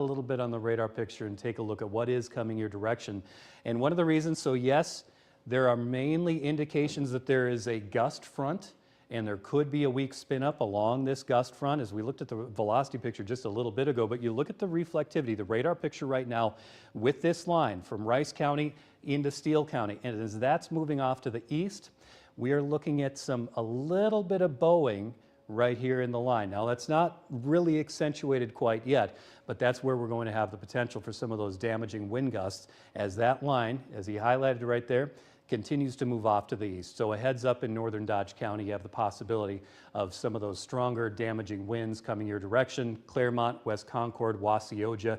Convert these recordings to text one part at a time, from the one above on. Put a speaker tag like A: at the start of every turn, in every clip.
A: a little bit on the radar picture and take a look at what is coming your direction. And one of the reasons, so yes, there are mainly indications that there is a gust front and there could be a weak spin up along this gust front as we looked at the velocity picture just a little bit ago, but you look at the reflectivity, the radar picture right now with this line from Rice County into Steele County, and as that's moving off to the east, we are looking at a little bit of bowing right here in the line. Now that's not really accentuated quite yet, but that's where we're going to have the potential for some of those damaging wind gusts as that line, as he highlighted right there, continues to move off to the east. So a heads up in northern Dodge County, you have the possibility of some of those stronger damaging winds coming your direction, Claremont, West Concord, Wasioja.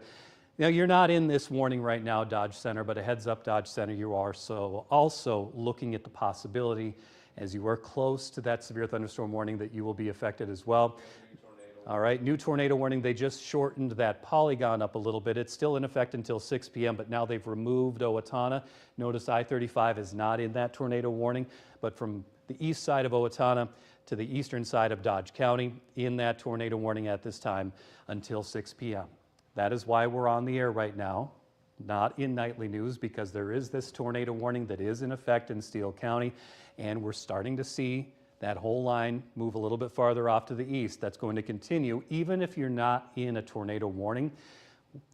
A: Now you're not in this warning right now, Dodge Center, but a heads up Dodge Center, you are so also looking at the possibility as you are close to that severe thunderstorm warning that you will be affected as well. All right, new tornado warning. They just shortened that polygon up a little bit. It's still in effect until 6 p.m., but now they've removed Owatonna. Notice I-35 is not in that tornado warning, but from the east side of Owatonna to the eastern side of Dodge County in that tornado warning at this time until 6 p.m. That is why we're on the air right now, not in nightly news, because there is this tornado warning that is in effect in Steele County, and we're starting to see that whole line move a little bit farther off to the east. That's going to continue even if you're not in a tornado warning.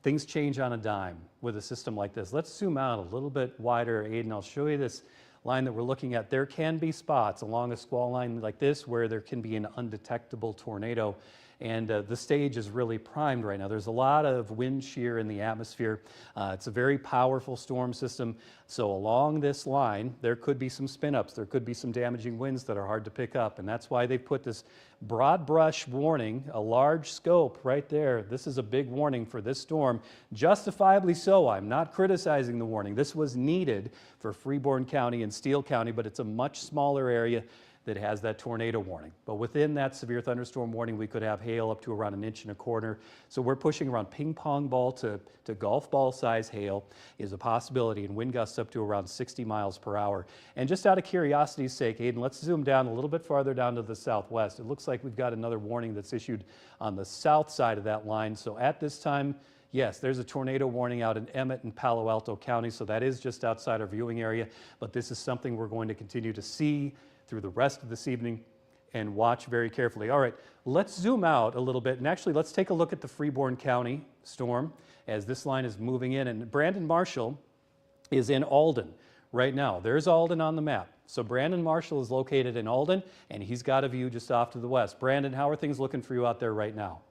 A: Things change on a dime with a system like this. Let's zoom out a little bit wider, Aiden. I'll show you this line that we're looking at. There can be spots along a squall line like this where there can be an undetectable tornado, and the stage is really primed right now. There's a lot of wind shear in the atmosphere. It's a very powerful storm system. So along this line, there could be some spin-ups. There could be some damaging winds that are hard to pick up. And that's why they put this broad brush warning, a large scope right there. This is a big warning for this storm. Justifiably so. I'm not criticizing the warning. This was needed for Freeborn County and Steele County, but it's a much smaller area that has that tornado warning. But within that severe thunderstorm warning, we could have hail up to around 1.25 inches. So we're pushing around ping pong ball to golf ball size hail is a possibility, and wind gusts up to around 60 miles per hour. And just out of curiosity's sake, Aiden, let's zoom down a little bit farther down to the southwest. It looks like we've got another warning that's issued on the south side of that line. So at this time, yes, there's a tornado warning out in Emmett and Palo Alto County, so that is just outside our viewing area, but this is something we're going to continue to see through the rest of this evening and watch very carefully. All right, let's zoom out a little bit, and actually let's take a look at the Freeborn County storm as this line is moving in, and Brandon Marshall is in Alden right now. There's Alden on the map. So Brandon Marshall is located in Alden, and he's got a view just off to the west. Brandon, how are things looking for you out there right now?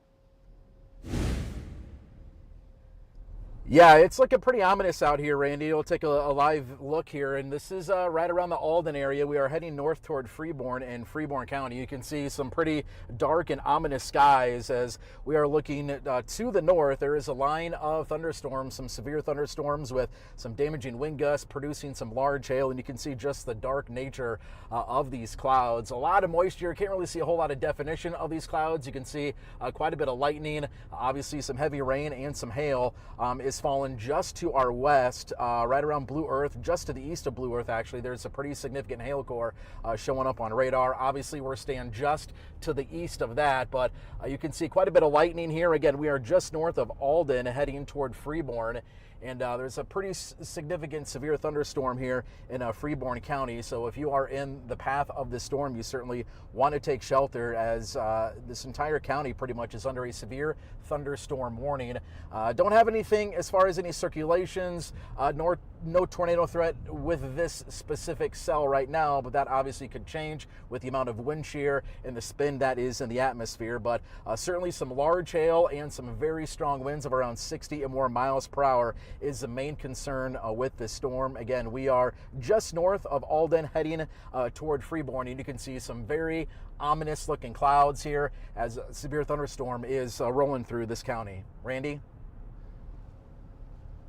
B: Yeah, it's looking pretty ominous out here, Randy. We'll take a live look here, and this is right around the Alden area. We are heading north toward Freeborn and Freeborn County. You can see some pretty dark and ominous skies as we are looking to the north. There is a line of thunderstorms, some severe thunderstorms with some damaging wind gusts producing some large hail, and you can see just the dark nature of these clouds. A lot of moisture. Can't really see a whole lot of definition of these clouds. You can see quite a bit of lightning, obviously some heavy rain and some hail is fallen just to our west, right around Blue Earth, just to the east of Blue Earth, actually. There's a pretty significant hail core showing up on radar. Obviously, we're staying just to the east of that, but you can see quite a bit of lightning here. Again, we are just north of Alden, heading toward Freeborn. And there's a pretty significant severe thunderstorm here in Freeborn County. So if you are in the path of this storm, you certainly want to take shelter, as this entire county pretty much is under a severe thunderstorm warning. Don't have anything as far as any circulations, nor no tornado threat with this specific cell right now, but that obviously could change with the amount of wind shear and the spin that is in the atmosphere. But certainly some large hail and some very strong winds of around 60 and more miles per hour is the main concern with this storm. Again, we are just north of Alden, heading toward Freeborn, and you can see some very ominous looking clouds here as a severe thunderstorm is rolling through this county. Randy?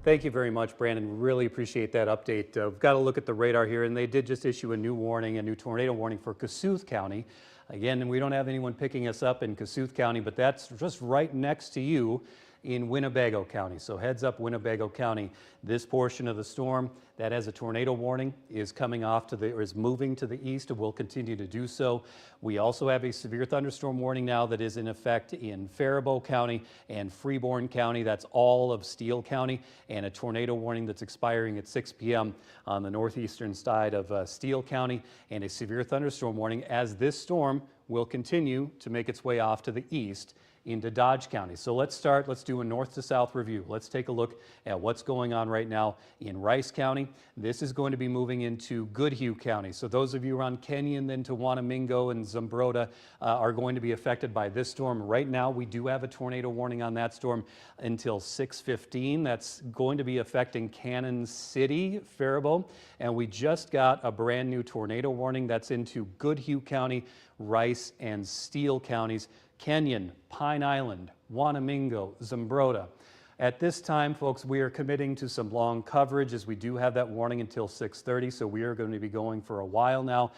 A: Thank you very much, Brandon. Really appreciate that update. We've got to look at the radar here, and they did just issue a new warning, a new tornado warning for Kossuth County. Again, we don't have anyone picking us up in Kossuth County, but that's just right next to you in Winnebago County. So heads up Winnebago County. This portion of the storm that has a tornado warning is coming off to the, or is moving to the east and will continue to do so. We also have a severe thunderstorm warning now that is in effect in Faribault County and Freeborn County. That's all of Steele County, and a tornado warning that's expiring at 6 p.m. on the northeastern side of Steele County, and a severe thunderstorm warning as this storm will continue to make its way off to the east into Dodge County. So let's do a north to south review. Let's take a look at what's going on right now in Rice County. This is going to be moving into Goodhue County. So those of you around Kenyon, then to Wanamingo and Zumbrota are going to be affected by this storm. Right now, we do have a tornado warning on that storm until 6:15. That's going to be affecting Cannon City, Faribault, and we just got a brand new tornado warning that's into Goodhue County, Rice, and Steele counties. Kenyon, Pine Island, Wanamingo, Zumbrota. At this time, folks, we are committing to some long coverage as we do have that warning until 6:30, so we are going to be going for a while now.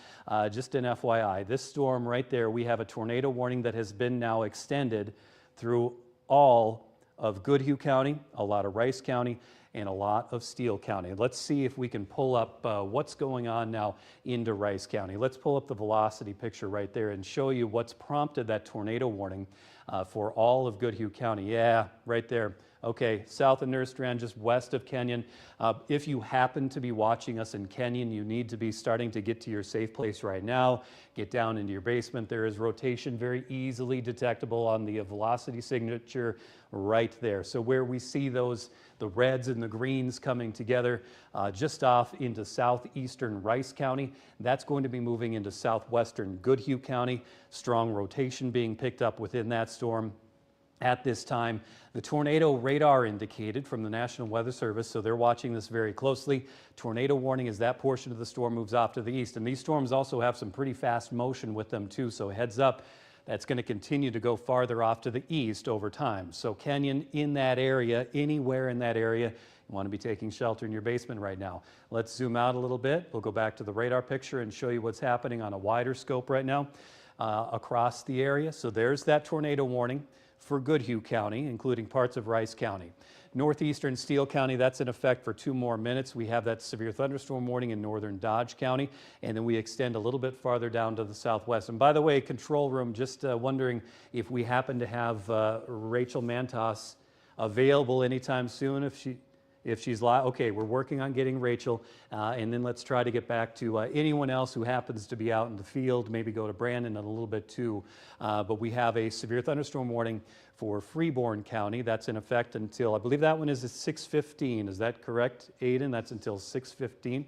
A: Just an FYI, this storm right there, we have a tornado warning that has been now extended through all of Goodhue County, a lot of Rice County, and a lot of Steele County. Let's see if we can pull up what's going on now into Rice County. Let's pull up the velocity picture right there and show you what's prompted that tornado warning for all of Goodhue County. Yeah, right there. Okay, south of Nurse Strand, just west of Kenyon. If you happen to be watching us in Kenyon, you need to be starting to get to your safe place right now. Get down into your basement. There is rotation very easily detectable on the velocity signature right there. So where we see those, the reds and the greens coming together just off into southeastern Rice County, that's going to be moving into southwestern Goodhue County. Strong rotation being picked up within that storm. At this time, the tornado radar indicated from the National Weather Service, so they're watching this very closely. Tornado warning as that portion of the storm moves off to the east. And these storms also have some pretty fast motion with them too, so heads up, that's going to continue to go farther off to the east over time. So Kenyon, in that area, anywhere in that area, you want to be taking shelter in your basement right now. Let's zoom out a little bit. We'll go back to the radar picture and show you what's happening on a wider scope right now across the area. So there's that tornado warning for Goodhue County, including parts of Rice County. Northeastern Steele County, that's in effect for 2 more minutes. We have that severe thunderstorm warning in northern Dodge County, and then we extend a little bit farther down to the southwest. And by the way, control room, just wondering if we happen to have Rachel Mantos available anytime soon, if she's live. Okay, we're working on getting Rachel, and then let's try to get back to anyone else who happens to be out in the field, maybe go to Brandon in a little bit too. But we have a severe thunderstorm warning for Freeborn County. That's in effect until, I believe that one is at 6:15. Is that correct, Aiden? That's until 6:15?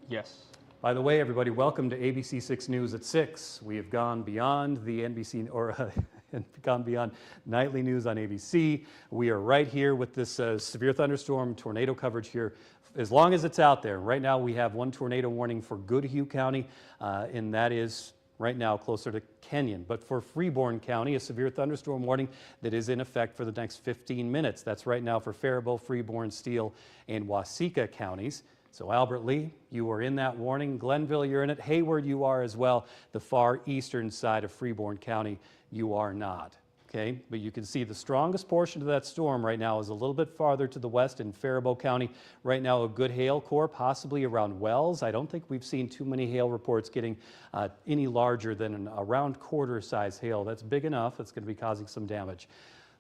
C: Yes.
A: By the way, everybody, welcome to ABC 6 News at 6. We have gone beyond the NBC, or and gone beyond nightly news on ABC. We are right here with this severe thunderstorm tornado coverage here, as long as it's out there. Right now we have one tornado warning for Goodhue County, and that is right now closer to Kenyon. But for Freeborn County, a severe thunderstorm warning that is in effect for the next 15 minutes. That's right now for Faribault, Freeborn, Steele, and Waseca counties. So Albert Lee, you are in that warning. Glenville, you're in it. Hayward, you are as well. The far eastern side of Freeborn County, you are not. Okay, but you can see the strongest portion of that storm right now is a little bit farther to the west in Faribault County. Right now, a good hail core, possibly around Wells. I don't think we've seen too many hail reports getting any larger than an around quarter-size hail. That's big enough. That's going to be causing some damage.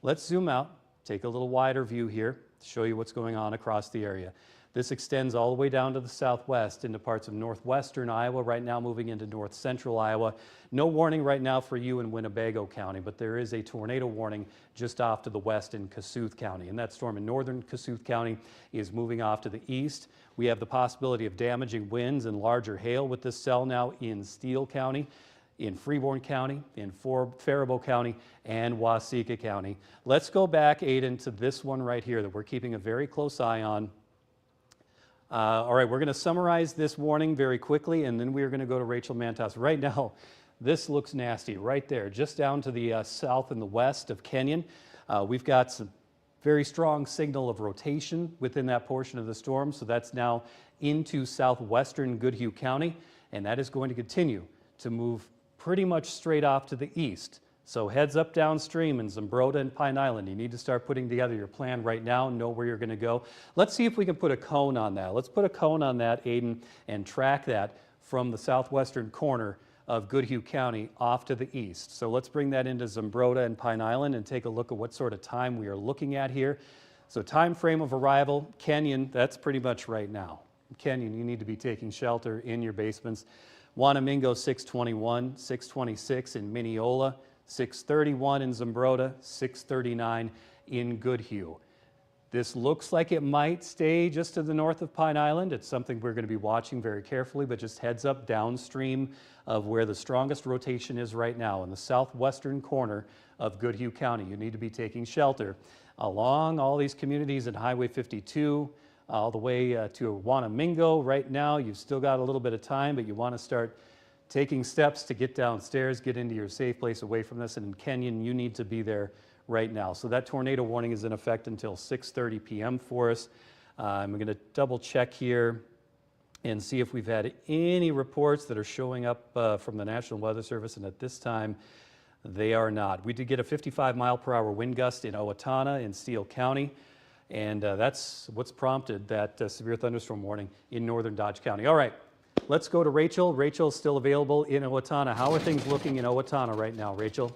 A: Let's zoom out, take a little wider view here to show you what's going on across the area. This extends all the way down to the southwest into parts of northwestern Iowa, right now moving into north central Iowa. No warning right now for you in Winnebago County, but there is a tornado warning just off to the west in Kossuth County. And that storm in northern Kossuth County is moving off to the east. We have the possibility of damaging winds and larger hail with this cell now in Steele County, in Freeborn County, in Faribault County, and Waseca County. Let's go back, Aiden, to this one right here that we're keeping a very close eye on. All right, we're going to summarize this warning very quickly, and then we're going to go to Rachel Mantos. Right now, this looks nasty right there, just down to the south and the west of Kenyon. We've got some very strong signal of rotation within that portion of the storm, so that's now into southwestern Goodhue County, and that is going to continue to move pretty much straight off to the east. So heads up downstream in Zumbrota and Pine Island. You need to start putting together your plan right now, know where you're going to go. Let's see if we can put a cone on that. Let's put a cone on that, Aiden, and track that from the southwestern corner of Goodhue County off to the east. So let's bring that into Zumbrota and Pine Island and take a look at what sort of time we are looking at here. So time frame of arrival, Kenyon, that's pretty much right now. Kenyon, you need to be taking shelter in your basements. Wanamingo, 6:21, 6:26 in Mineola, 6:31 in Zumbrota, 6:39 in Goodhue. This looks like it might stay just to the north of Pine Island. It's something we're going to be watching very carefully, but just heads up downstream of where the strongest rotation is right now in the southwestern corner of Goodhue County. You need to be taking shelter along all these communities in Highway 52, all the way to Wanamingo. Right now, you've still got a little bit of time, but you want to start taking steps to get downstairs, get into your safe place away from this. And in Kenyon, you need to be there right now. So that tornado warning is in effect until 6:30 p.m. for us. I'm going to double check here and see if we've had any reports that are showing up from the National Weather Service, and at this time, they are not. We did get a 55-mile-per-hour wind gust in Owatonna in Steele County, and that's what's prompted that severe thunderstorm warning in northern Dodge County. All right, let's go to Rachel. Rachel's still available in Owatonna. How are things looking in Owatonna right now, Rachel?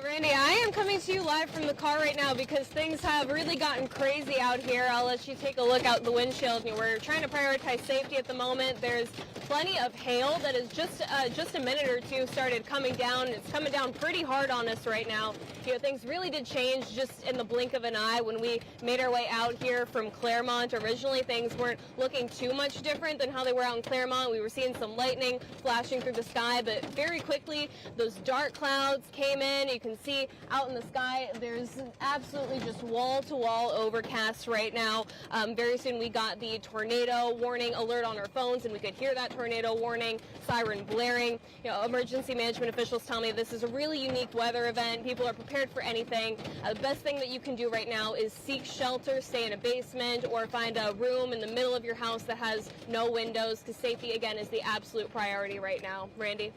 C: Randy, I am coming to you live from the car right now because things have really gotten crazy out here. I'll let you take a look out the windshield. We're trying to prioritize safety at the moment. There's plenty of hail that is just a minute or two started coming down. It's coming down pretty hard on us right now. Things really did change just in the blink of an eye when we made our way out here from Claremont. Originally, things weren't looking too much different than how they were out in Claremont. We were seeing some lightning flashing through the sky, but very quickly, those dark clouds came in. You can see out in the sky, there's absolutely just wall-to-wall overcast right now. Very soon we got the tornado warning alert on our phones, and we could hear that tornado warning siren blaring. Emergency management officials tell me this is a really unique weather event. People are prepared for anything. The best thing that you can do right now is seek shelter, stay in a basement, or find a room in the middle of your house that has no windows, because safety, again, is the absolute priority right now. Randy?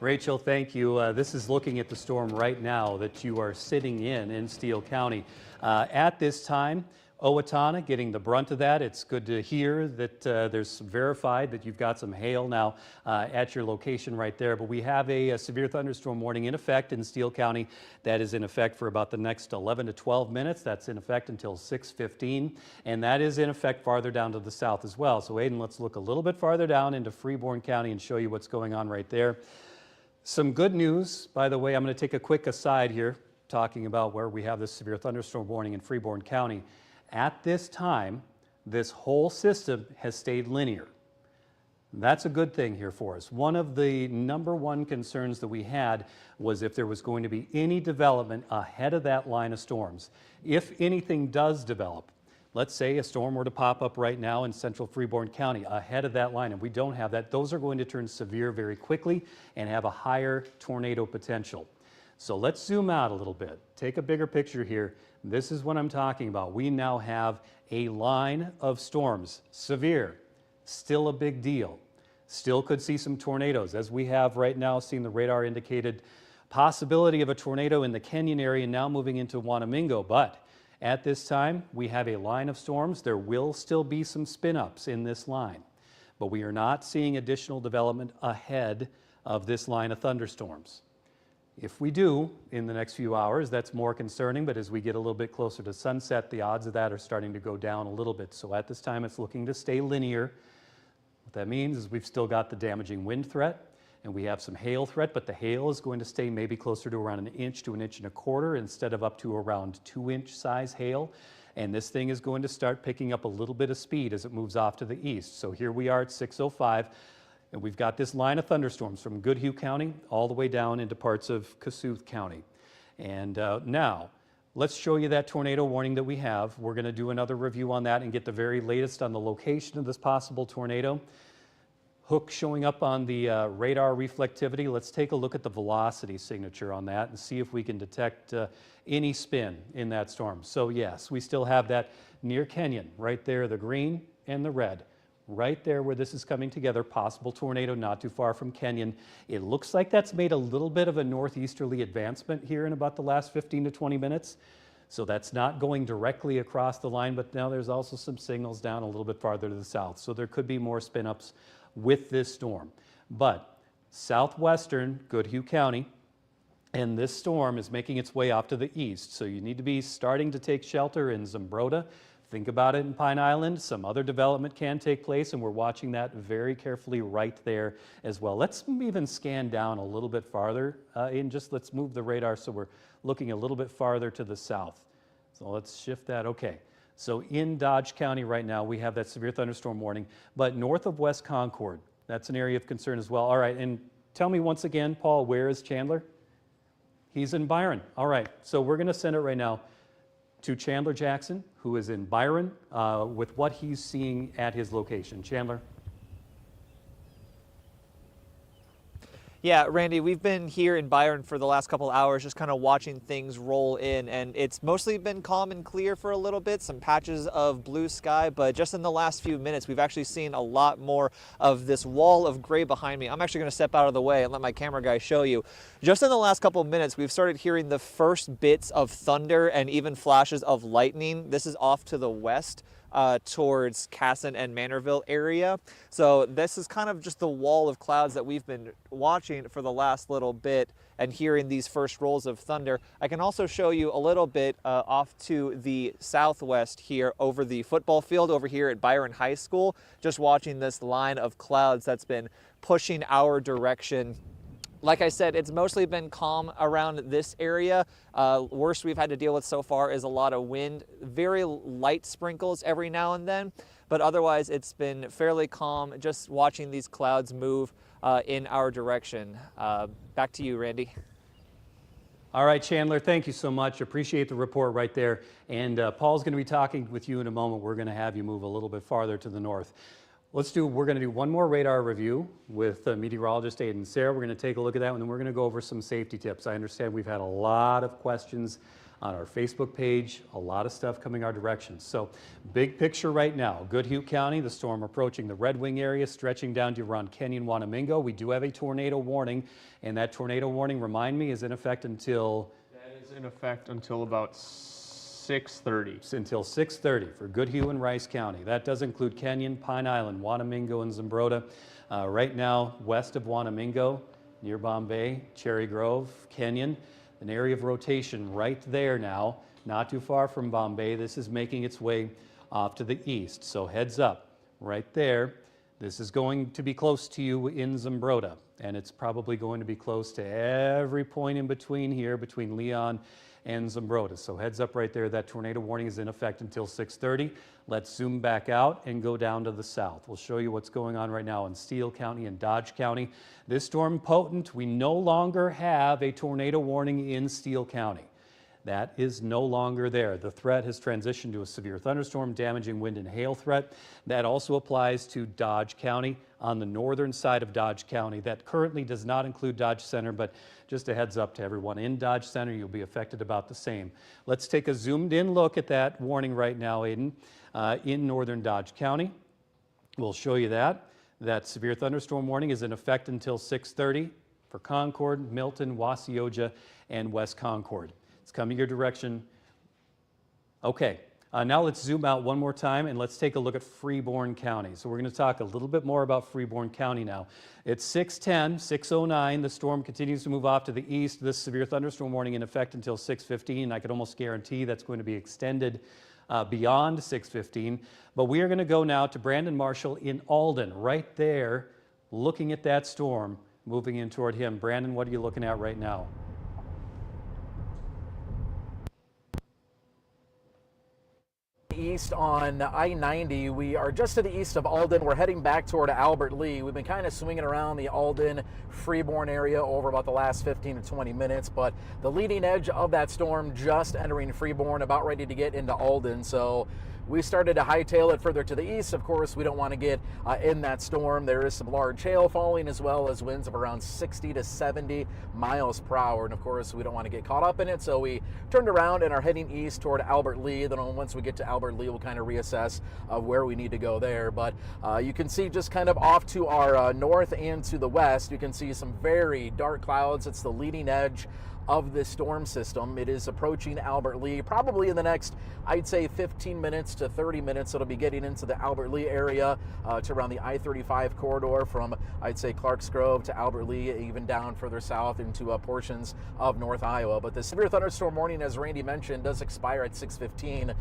A: Rachel, thank you. This is looking at the storm right now that you are sitting in Steele County. At this time, Owatonna getting the brunt of that. It's good to hear that there's verified that you've got some hail now at your location right there. But we have a severe thunderstorm warning in effect in Steele County. That is in effect for about the next 11 to 12 minutes. That's in effect until 6:15. And that is in effect farther down to the south as well. So Aiden, let's look a little bit farther down into Freeborn County and show you what's going on right there. Some good news, by the way. I'm going to take a quick aside here, talking about where we have this severe thunderstorm warning in Freeborn County. At this time, this whole system has stayed linear. That's a good thing here for us. One of the number one concerns that we had was if there was going to be any development ahead of that line of storms. If anything does develop, let's say a storm were to pop up right now in central Freeborn County ahead of that line, and we don't have that, those are going to turn severe very quickly and have a higher tornado potential. So let's zoom out a little bit. Take a bigger picture here. This is what I'm talking about. We now have a line of storms. Severe, still a big deal. Still could see some tornadoes. As we have right now seen the radar indicated possibility of a tornado in the Kenyon area now moving into Wanamingo, but at this time, we have a line of storms. There will still be some spin-ups in this line, but we are not seeing additional development ahead of this line of thunderstorms. If we do in the next few hours, that's more concerning, but as we get a little bit closer to sunset, the odds of that are starting to go down a little bit. So at this time, it's looking to stay linear. What that means is we've still got the damaging wind threat, and we have some hail threat, but the hail is going to stay maybe closer to around 1 inch to 1.25 inches instead of up to around 2-inch size hail. And this thing is going to start picking up a little bit of speed as it moves off to the east. So here we are at 6:05, and we've got this line of thunderstorms from Goodhue County all the way down into parts of Kossuth County. And now, let's show you that tornado warning that we have. We're going to do another review on that and get the very latest on the location of this possible tornado. Hook showing up on the radar reflectivity. Let's take a look at the velocity signature on that and see if we can detect any spin in that storm. So yes, we still have that near Kenyon, right there, the green and the red. right there where this is coming together, possible tornado not too far from Kenyon. It looks like that's made a little bit of a northeasterly advancement here in about the last 15 to 20 minutes. So that's not going directly across the line, but now there's also some signals down a little bit farther to the south. So there could be more spin-ups with this storm. But southwestern Goodhue County, and this storm is making its way off to the east. So you need to be starting to take shelter in Zumbrota. Think about it in Pine Island. Some other development can take place, and we're watching that very carefully right there as well. Let's even scan down a little bit farther. Let's move the radar so we're looking a little bit farther to the south. So let's shift that. Okay. So in Dodge County right now, we have that severe thunderstorm warning, but north of West Concord, that's an area of concern as well. All right, and tell me once again, Paul, where is Chandler? He's in Byron. All right, so we're going to send it right now to Chandler Jackson, who is in Byron, with what he's seeing at his location. Chandler?
D: Yeah, Randy, we've been here in Byron for the last couple hours just kind of watching things roll in, and it's mostly been calm and clear for a little bit, some patches of blue sky, but just in the last few minutes we've actually seen a lot more of this wall of gray behind me. I'm actually going to step out of the way and let my camera guy show you. Just in the last couple of minutes we've started hearing the first bits of thunder and even flashes of lightning. This is off to the west. Towards Casson and Manorville area. So this is kind of just the wall of clouds that we've been watching for the last little bit and hearing these first rolls of thunder. I can also show you a little bit off to the southwest here over the football field over here at Byron High School, just watching this line of clouds that's been pushing our direction. Like I said, it's mostly been calm around this area. Worst we've had to deal with so far is a lot of wind, very light sprinkles every now and then, but otherwise it's been fairly calm just watching these clouds move in our direction. Back to you, Randy.
A: All right, Chandler, thank you so much. Appreciate the report right there. And Paul's going to be talking with you in a moment. We're going to have you move a little bit farther to the north. We're going to do one more radar review with meteorologist Aiden Sarah. We're going to take a look at that, and then we're going to go over some safety tips. I understand we've had a lot of questions on our Facebook page, a lot of stuff coming our direction. So big picture right now, Goodhue County, the storm approaching the Red Wing area, stretching down to around Kenyon, Wanamingo. We do have a tornado warning, and that tornado warning, remind me, is in effect until?
E: That is in effect until about 6:30.
A: Until 6:30 for Goodhue and Rice County. That does include Kenyon, Pine Island, Wanamingo, and Zumbrota. Right now, west of Wanamingo, near Bombay, Cherry Grove, Kenyon, an area of rotation right there now, not too far from Bombay. This is making its way off to the east. So heads up, right there. This is going to be close to you in Zumbrota, and it's probably going to be close to every point in between here, between Leon and Zumbrota. So heads up right there, that tornado warning is in effect until 6:30. Let's zoom back out and go down to the south. We'll show you what's going on right now in Steele County and Dodge County. This storm potent, we no longer have a tornado warning in Steele County. That is no longer there. The threat has transitioned to a severe thunderstorm, damaging wind and hail threat. That also applies to Dodge County on the northern side of Dodge County. That currently does not include Dodge Center, but just a heads up to everyone in Dodge Center, you'll be affected about the same. Let's take a zoomed in look at that warning right now, Aiden, in northern Dodge County. We'll show you that. That severe thunderstorm warning is in effect until 6:30 for Concord, Milton, Wasioja, and West Concord. It's coming your direction. Okay, now let's zoom out one more time and let's take a look at Freeborn County. So we're going to talk a little bit more about Freeborn County now. It's 6:10, 6:09. The storm continues to move off to the east. This severe thunderstorm warning in effect until 6:15. I could almost guarantee that's going to be extended beyond 6:15. But we are going to go now to Brandon Marshall in Alden, right there, looking at that storm moving in toward him. Brandon, what are you looking at right now?
B: East on I-90. We are just to the east of Alden. We're heading back toward Albert Lee. We've been kind of swinging around the Alden, Freeborn area over about the last 15 to 20 minutes, but the leading edge of that storm just entering Freeborn, about ready to get into Alden. So we started to hightail it further to the east. Of course, we don't want to get in that storm. There is some large hail falling, as well as winds of around 60 to 70 miles per hour. And of course, we don't want to get caught up in it. So we turned around and are heading east toward Albert Lea. Then once we get to Albert Lea, we'll kind of reassess where we need to go there. But you can see just kind of off to our north and to the west, you can see some very dark clouds. It's the leading edge of this storm system. It is approaching Albert Lea probably in the next, I'd say 15 minutes to 30 minutes. It'll be getting into the Albert Lea area to around the I-35 corridor from, I'd say, Clarks Grove to Albert Lea, even down further south into portions of North Iowa. But the severe thunderstorm warning, as Randy mentioned, does expire at 6:15,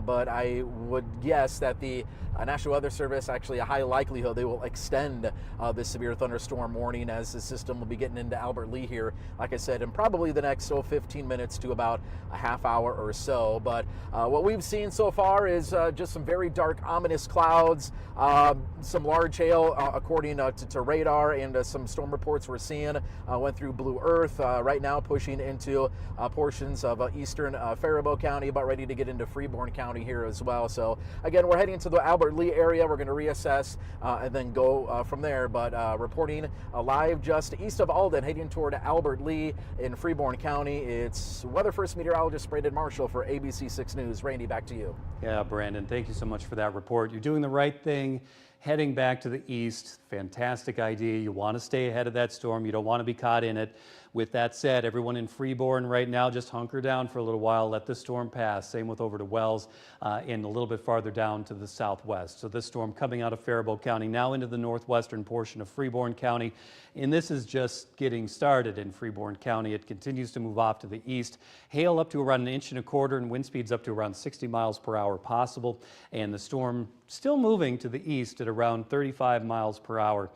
B: but I would guess that the National Weather Service, actually a high likelihood they will extend this severe thunderstorm warning, as the system will be getting into Albert Lea here, like I said, in probably the next 15 minutes to about a half hour or so. But what we've seen so far is just some very dark, ominous clouds, some large hail according to radar, and some storm reports we're seeing went through Blue Earth, right now pushing into portions of eastern Faribault County, about ready to get into Freeborn County here as well. So again, we're heading to the Albert Lea area. We're going to reassess and then go from there. But reporting live just east of Alden, heading toward Albert Lea in Freeborn County, it's Weather First meteorologist Brandon Marshall for ABC 6 News. Randy, back to you.
A: Yeah, Brandon, thank you so much for that report. You're doing the right thing, heading back to the east. Fantastic idea. You want to stay ahead of that storm. You don't want to be caught in it. With that said, everyone in Freeborn right now, just hunker down for a little while, let the storm pass. Same with over to Wells and a little bit farther down to the southwest. So this storm coming out of Faribault County, now into the northwestern portion of Freeborn County. And this is just getting started in Freeborn County. It continues to move off to the east. Hail up to around 1.25 inches and wind speeds up to around 60 miles per hour possible. And the storm still moving to the east at around 35 miles per hour.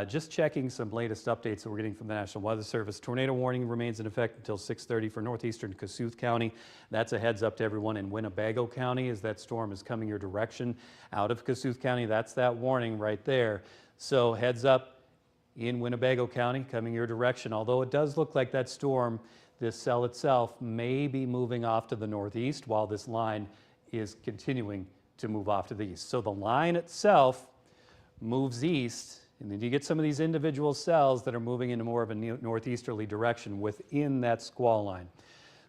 A: Just checking some latest updates that we're getting from the National Weather Service. Tornado warning remains in effect until 6:30 for northeastern Kossuth County. That's a heads up to everyone in Winnebago County as that storm is coming your direction out of Kossuth County. That's that warning right there. So heads up in Winnebago County coming your direction. Although it does look like that storm, this cell itself, may be moving off to the northeast while this line is continuing to move off to the east. So the line itself moves east, and then you get some of these individual cells that are moving into more of a northeasterly direction within that squall line.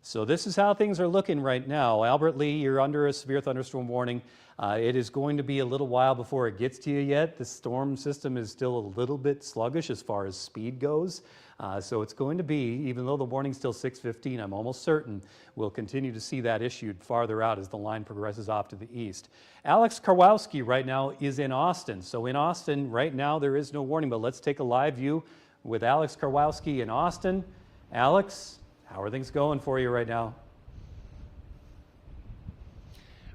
A: So this is how things are looking right now. Albert Lea, you're under a severe thunderstorm warning. It is going to be a little while before it gets to you yet. The storm system is still a little bit sluggish as far as speed goes. So it's going to be, even though the warning's still 6:15, I'm almost certain we'll continue to see that issued farther out as the line progresses off to the east. Alex Karwowski right now is in Austin. So in Austin right now there is no warning, but let's take a live view with Alex Karwowski in Austin. Alex, how are things going for you right now?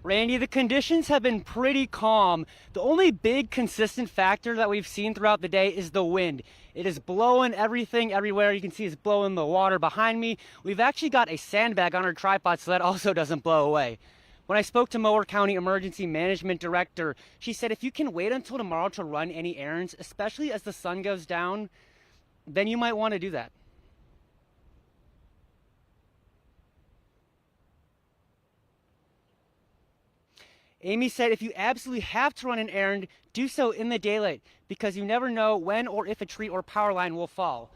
F: Randy, the conditions have been pretty calm. The only big consistent factor that we've seen throughout the day is the wind. It is blowing everything everywhere. You can see it's blowing the water behind me. We've actually got a sandbag on our tripod so that also doesn't blow away. When I spoke to Mower County Emergency Management Director, she said if you can wait until tomorrow to run any errands, especially as the sun goes down, then you might want to do that. Amy said if you absolutely have to run an errand, do so in the daylight because you never know when or if a tree or power line will fall.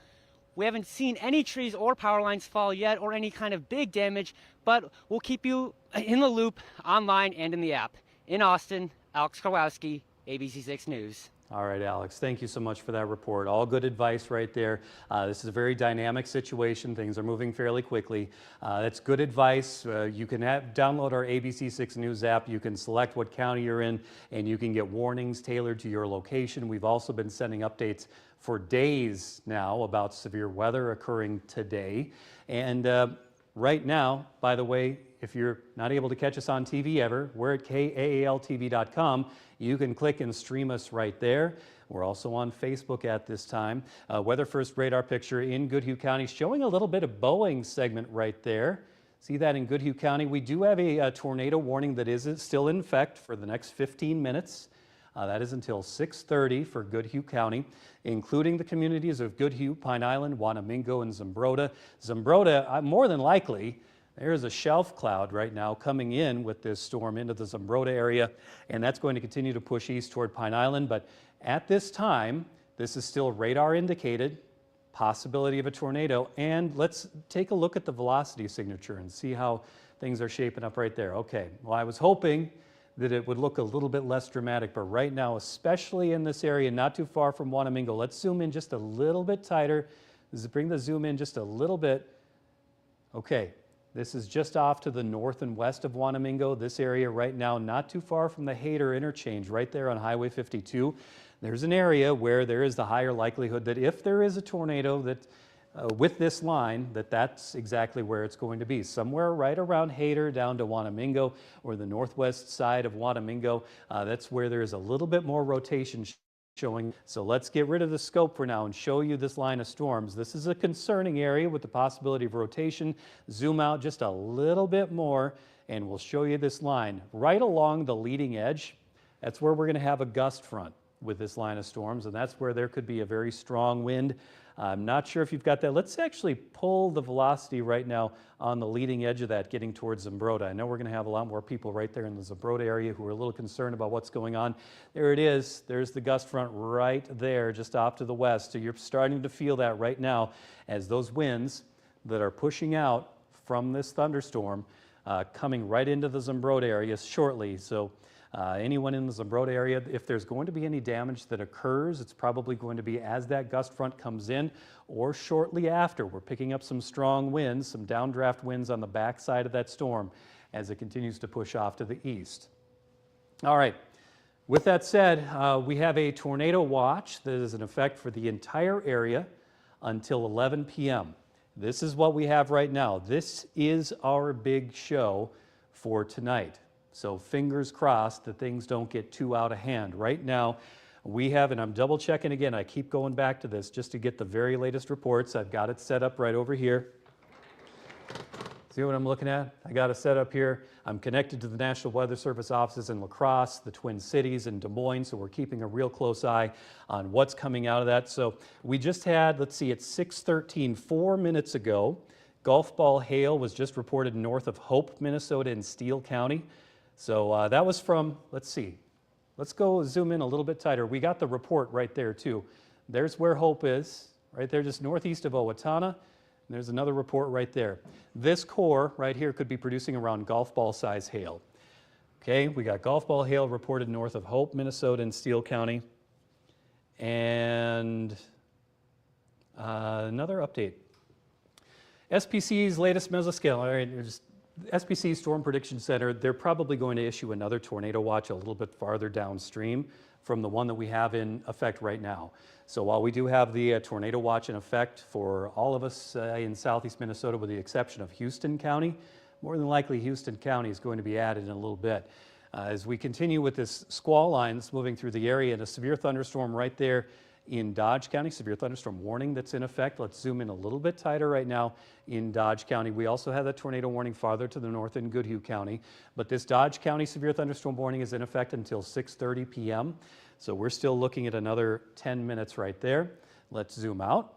F: We haven't seen any trees or power lines fall yet or any kind of big damage, but we'll keep you in the loop online and in the app. In Austin, Alex Karwowski, ABC 6 News.
A: All right, Alex, thank you so much for that report. All good advice right there. This is a very dynamic situation. Things are moving fairly quickly. That's good advice. You can download our ABC 6 News app. You can select what county you're in, and you can get warnings tailored to your location. We've also been sending updates for days now about severe weather occurring today. And right now, by the way, if you're not able to catch us on TV ever, we're at KAALTV.com. You can click and stream us right there. We're also on Facebook at this time. Weather First radar picture in Goodhue County showing a little bit of Boeing segment right there. See that in Goodhue County. We do have a tornado warning that is still in effect for the next 15 minutes. That is until 6:30 for Goodhue County, including the communities of Goodhue, Pine Island, Wanamingo, and Zumbrota. Zumbrota, more than likely, There's a shelf cloud right now coming in with this storm into the Zumbrota area, and that's going to continue to push east toward Pine Island. But at this time, this is still radar indicated, possibility of a tornado. And let's take a look at the velocity signature and see how things are shaping up right there. Okay, well, I was hoping that it would look a little bit less dramatic, but right now, especially in this area, not too far from Wanamingo, let's zoom in just a little bit tighter. Bring the zoom in just a little bit. Okay. This is just off to the north and west of Wanamingo. This area right now, not too far from the Hayter interchange, right there on Highway 52. There's an area where there is the higher likelihood that if there is a tornado that with this line, that's exactly where it's going to be. Somewhere right around Hayter down to Wanamingo, or the northwest side of Wanamingo. That's where there is a little bit more rotation showing. So let's get rid of the scope for now and show you this line of storms. This is a concerning area with the possibility of rotation. Zoom out just a little bit more and we'll show you this line. Right along the leading edge, that's where we're going to have a gust front with this line of storms, and that's where there could be a very strong wind. I'm not sure if you've got that. Let's actually pull the velocity right now on the leading edge of that getting towards Zumbrota. I know we're going to have a lot more people right there in the Zumbrota area who are a little concerned about what's going on. There it is. There's the gust front right there just off to the west. So you're starting to feel that right now as those winds that are pushing out from this thunderstorm coming right into the Zumbrota area shortly. So anyone in the Zumbrota area, if there's going to be any damage that occurs, it's probably going to be as that gust front comes in or shortly after. We're picking up some strong winds, some downdraft winds on the backside of that storm as it continues to push off to the east. All right. With that said, we have a tornado watch that is in effect for the entire area until 11 p.m. This is what we have right now. This is our big show for tonight. So fingers crossed that things don't get too out of hand. Right now, we have, and I'm double checking again, I keep going back to this just to get the very latest reports. I've got it set up right over here. See what I'm looking at? I got it set up here. I'm connected to the National Weather Service offices in La Crosse, the Twin Cities, and Des Moines, so we're keeping a real close eye on what's coming out of that. So we just had, let's see, it's 6:13, 4 minutes ago. Golf ball hail was just reported north of Hope, Minnesota, in Steele County. So that was from, let's see, let's go zoom in a little bit tighter. We got the report right there too. There's where Hope is, right there just northeast of Owatonna. And there's another report right there. This core right here could be producing around golf ball size hail. Okay, we got golf ball hail reported north of Hope, Minnesota, in Steele County. And another update. SPC's latest mesoscale. All right, SPC Storm Prediction Center, they're probably going to issue another tornado watch a little bit farther downstream from the one that we have in effect right now. So while we do have the tornado watch in effect for all of us in southeast Minnesota with the exception of Houston County, more than likely Houston County is going to be added in a little bit. As we continue with this squall line that's moving through the area and a severe thunderstorm right there in Dodge County, severe thunderstorm warning that's in effect. Let's zoom in a little bit tighter right now in Dodge County. We also have that tornado warning farther to the north in Goodhue County, but this Dodge County severe thunderstorm warning is in effect until 6:30 p.m. So we're still looking at another 10 minutes right there. Let's zoom out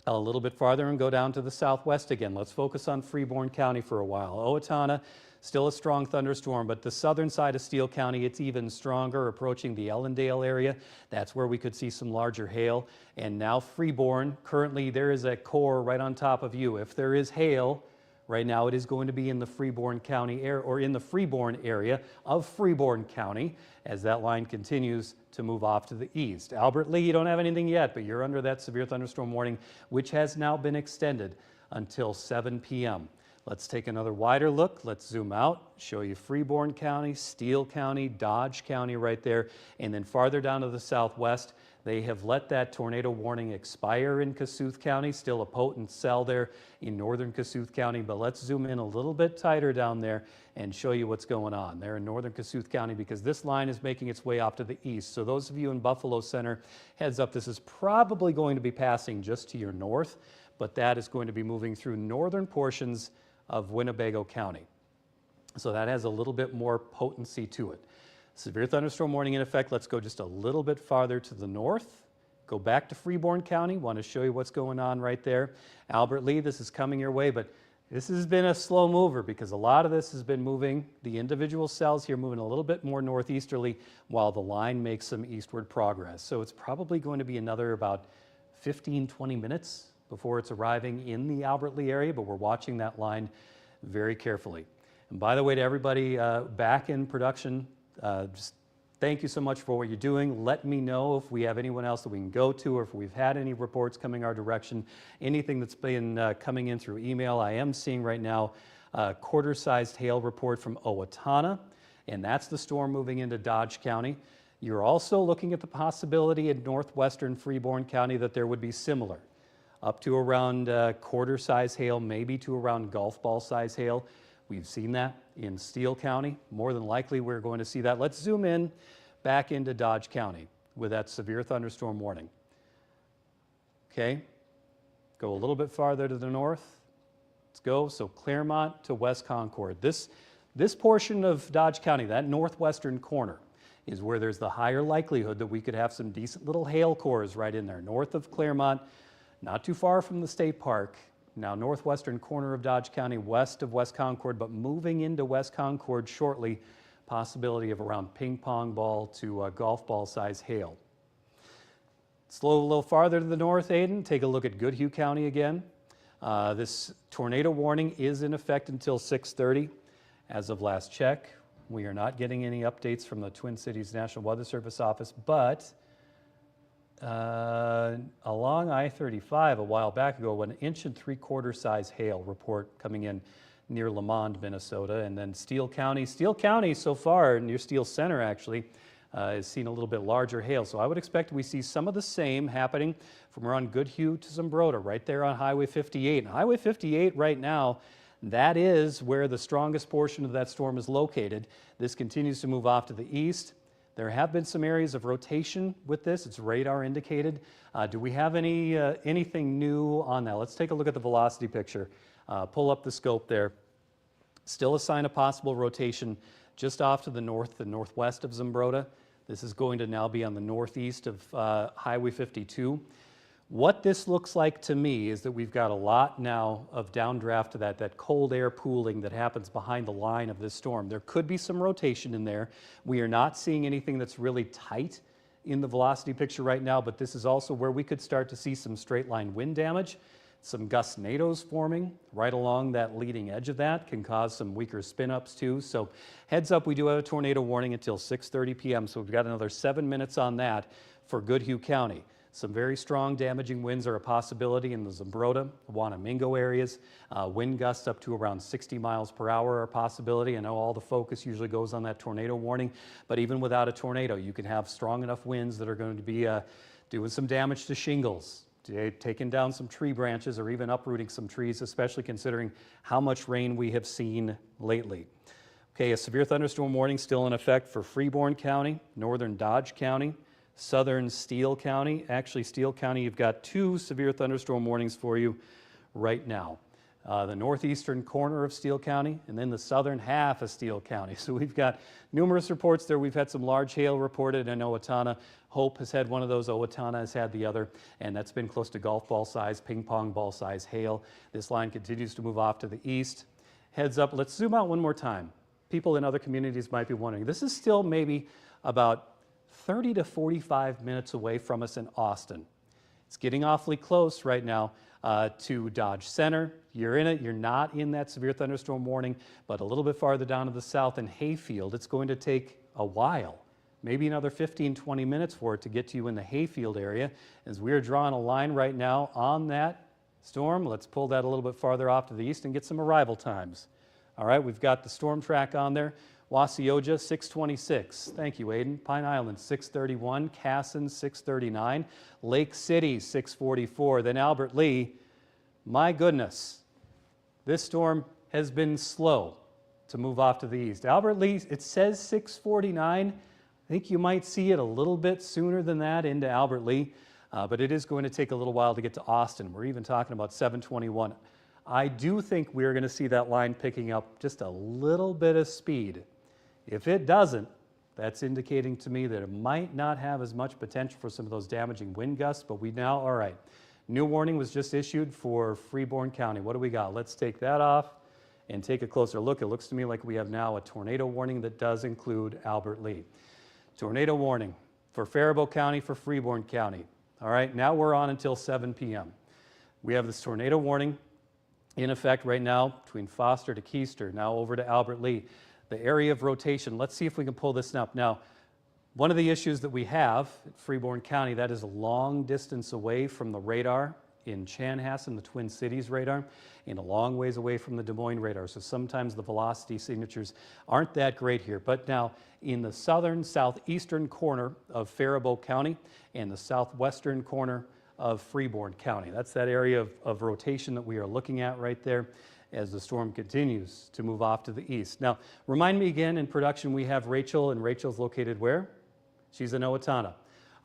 A: a little bit farther and go down to the southwest again. Let's focus on Freeborn County for a while. Owatonna, still a strong thunderstorm, but the southern side of Steele County, it's even stronger, approaching the Ellendale area. That's where we could see some larger hail. And now Freeborn, currently there is a core right on top of you. If there is hail, right now it is going to be in the Freeborn County area, or in the Freeborn area of Freeborn County, as that line continues to move off to the east. Albert Lee, you don't have anything yet, but you're under that severe thunderstorm warning, which has now been extended until 7 p.m. Let's take another wider look. Let's zoom out, show you Freeborn County, Steele County, Dodge County right there, and then farther down to the southwest, they have let that tornado warning expire in Kossuth County, still a potent cell there in northern Kossuth County, but let's zoom in a little bit tighter down there and show you what's going on there in northern Kossuth County, because this line is making its way off to the east. So those of you in Buffalo Center, heads up, this is probably going to be passing just to your north, but that is going to be moving through northern portions of Winnebago County. So that has a little bit more potency to it. Severe thunderstorm warning in effect. Let's go just a little bit farther to the north. Go back to Freeborn County. Want to show you what's going on right there. Albert Lee, this is coming your way, but This has been a slow mover because a lot of this has been moving, the individual cells here moving a little bit more northeasterly while the line makes some eastward progress. So it's probably going to be another about 15, 20 minutes before it's arriving in the Albert Lea area, but we're watching that line very carefully. And by the way, to everybody back in production, just thank you so much for what you're doing. Let me know if we have anyone else that we can go to or if we've had any reports coming our direction. Anything that's been coming in through email. I am seeing right now a quarter-sized hail report from Owatonna, and that's the storm moving into Dodge County. You're also looking at the possibility in northwestern Freeborn County that there would be similar, up to around quarter-size hail, maybe to around golf ball-size hail. We've seen that in Steele County. More than likely, we're going to see that. Let's zoom in back into Dodge County with that severe thunderstorm warning. Okay, go a little bit farther to the north. Let's go. So Claremont to West Concord. This portion of Dodge County, that northwestern corner, is where there's the higher likelihood that we could have some decent little hail cores right in there. North of Claremont, not too far from the state park. Now northwestern corner of Dodge County, west of West Concord, but moving into West Concord shortly, possibility of around ping pong ball to golf ball size hail. Slow a little farther to the north, Aiden, take a look at Goodhue County again. This tornado warning is in effect until 6:30. As of last check, we are not getting any updates from the Twin Cities National Weather Service office, but along I-35 a while back ago, an 1 3/4 size hail report coming in near Lamond, Minnesota, and then Steele County. Steele County so far, near Steele Center actually, has seen a little bit larger hail. So I would expect we see some of the same happening from around Goodhue to Zumbrota, right there on Highway 58. And Highway 58 right now, that is where the strongest portion of that storm is located. This continues to move off to the east. There have been some areas of rotation with this. It's radar indicated. Do we have anything new on that? Let's take a look at the velocity picture. Pull up the scope there. Still a sign of possible rotation just off to the north and northwest of Zumbrota. This is going to now be on the northeast of Highway 52. What this looks like to me is that we've got a lot now of downdraft to that cold air pooling that happens behind the line of this storm. There could be some rotation in there. We are not seeing anything that's really tight in the velocity picture right now, but this is also where we could start to see some straight line wind damage. Some gustnados forming right along that leading edge of that can cause some weaker spin-ups too. So heads up, we do have a tornado warning until 6:30 p.m. So we've got another 7 minutes on that for Goodhue County. Some very strong damaging winds are a possibility in the Zumbrota, Wanamingo areas. Wind gusts up to around 60 miles per hour are a possibility. I know all the focus usually goes on that tornado warning, but even without a tornado, you can have strong enough winds that are going to be doing some damage to shingles, taking down some tree branches, or even uprooting some trees, especially considering how much rain we have seen lately. Okay, a severe thunderstorm warning still in effect for Freeborn County, northern Dodge County, southern Steele County. Actually, Steele County, you've got 2 severe thunderstorm warnings for you right now. The northeastern corner of Steele County, and then the southern half of Steele County. So we've got numerous reports there. We've had some large hail reported in Owatonna. Hope has had one of those, Owatonna has had the other, and that's been close to golf ball size, ping pong ball size hail. This line continues to move off to the east. Heads up, let's zoom out one more time. People in other communities might be wondering, this is still maybe about 30 to 45 minutes away from us in Austin. It's getting awfully close right now to Dodge Center. You're in it, you're not in that severe thunderstorm warning, but a little bit farther down to the south in Hayfield, it's going to take a while, maybe another 15, 20 minutes for it to get to you in the Hayfield area. As we're drawing a line right now on that storm, let's pull that a little bit farther off to the east and get some arrival times. All right, we've got the storm track on there. Wasioja, 626. Thank you, Aiden. Pine Island, 631. Casson, 639. Lake City, 644. Then Albert Lea. My goodness, this storm has been slow to move off to the east. Albert Lea, it says 649. I think you might see it a little bit sooner than that into Albert Lea, but it is going to take a little while to get to Austin. We're even talking about 721. I do think we're going to see that line picking up just a little bit of speed. If it doesn't, that's indicating to me that it might not have as much potential for some of those damaging wind gusts, but we now, all right, New warning was just issued for Freeborn County. What do we got? Let's take that off and take a closer look. It looks to me like we have now a tornado warning that does include Albert Lea. Tornado warning for Faribault County, for Freeborn County. All right, now we're on until 7 p.m. We have this tornado warning in effect right now between Foster to Keister, now over to Albert Lea. The area of rotation, let's see if we can pull this up. Now, one of the issues that we have at Freeborn County, that is a long distance away from the radar in Chanhassen, the Twin Cities radar, and a long ways away from the Des Moines radar. So sometimes the velocity signatures aren't that great here. But now in the southeastern corner of Faribault County and the southwestern corner of Freeborn County, that's that area of rotation that we are looking at right there as the storm continues to move off to the east. Now, remind me again, in production we have Rachel, and Rachel's located where? She's in Owatonna.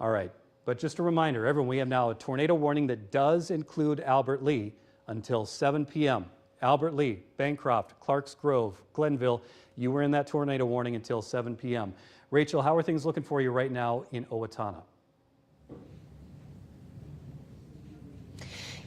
A: All right, but just a reminder, everyone, we have now a tornado warning that does include Albert Lea until 7 p.m. Albert Lea, Bancroft, Clarks Grove, Glenville, you were in that tornado warning until 7 p.m. Rachel, how are things looking for you right now in Owatonna?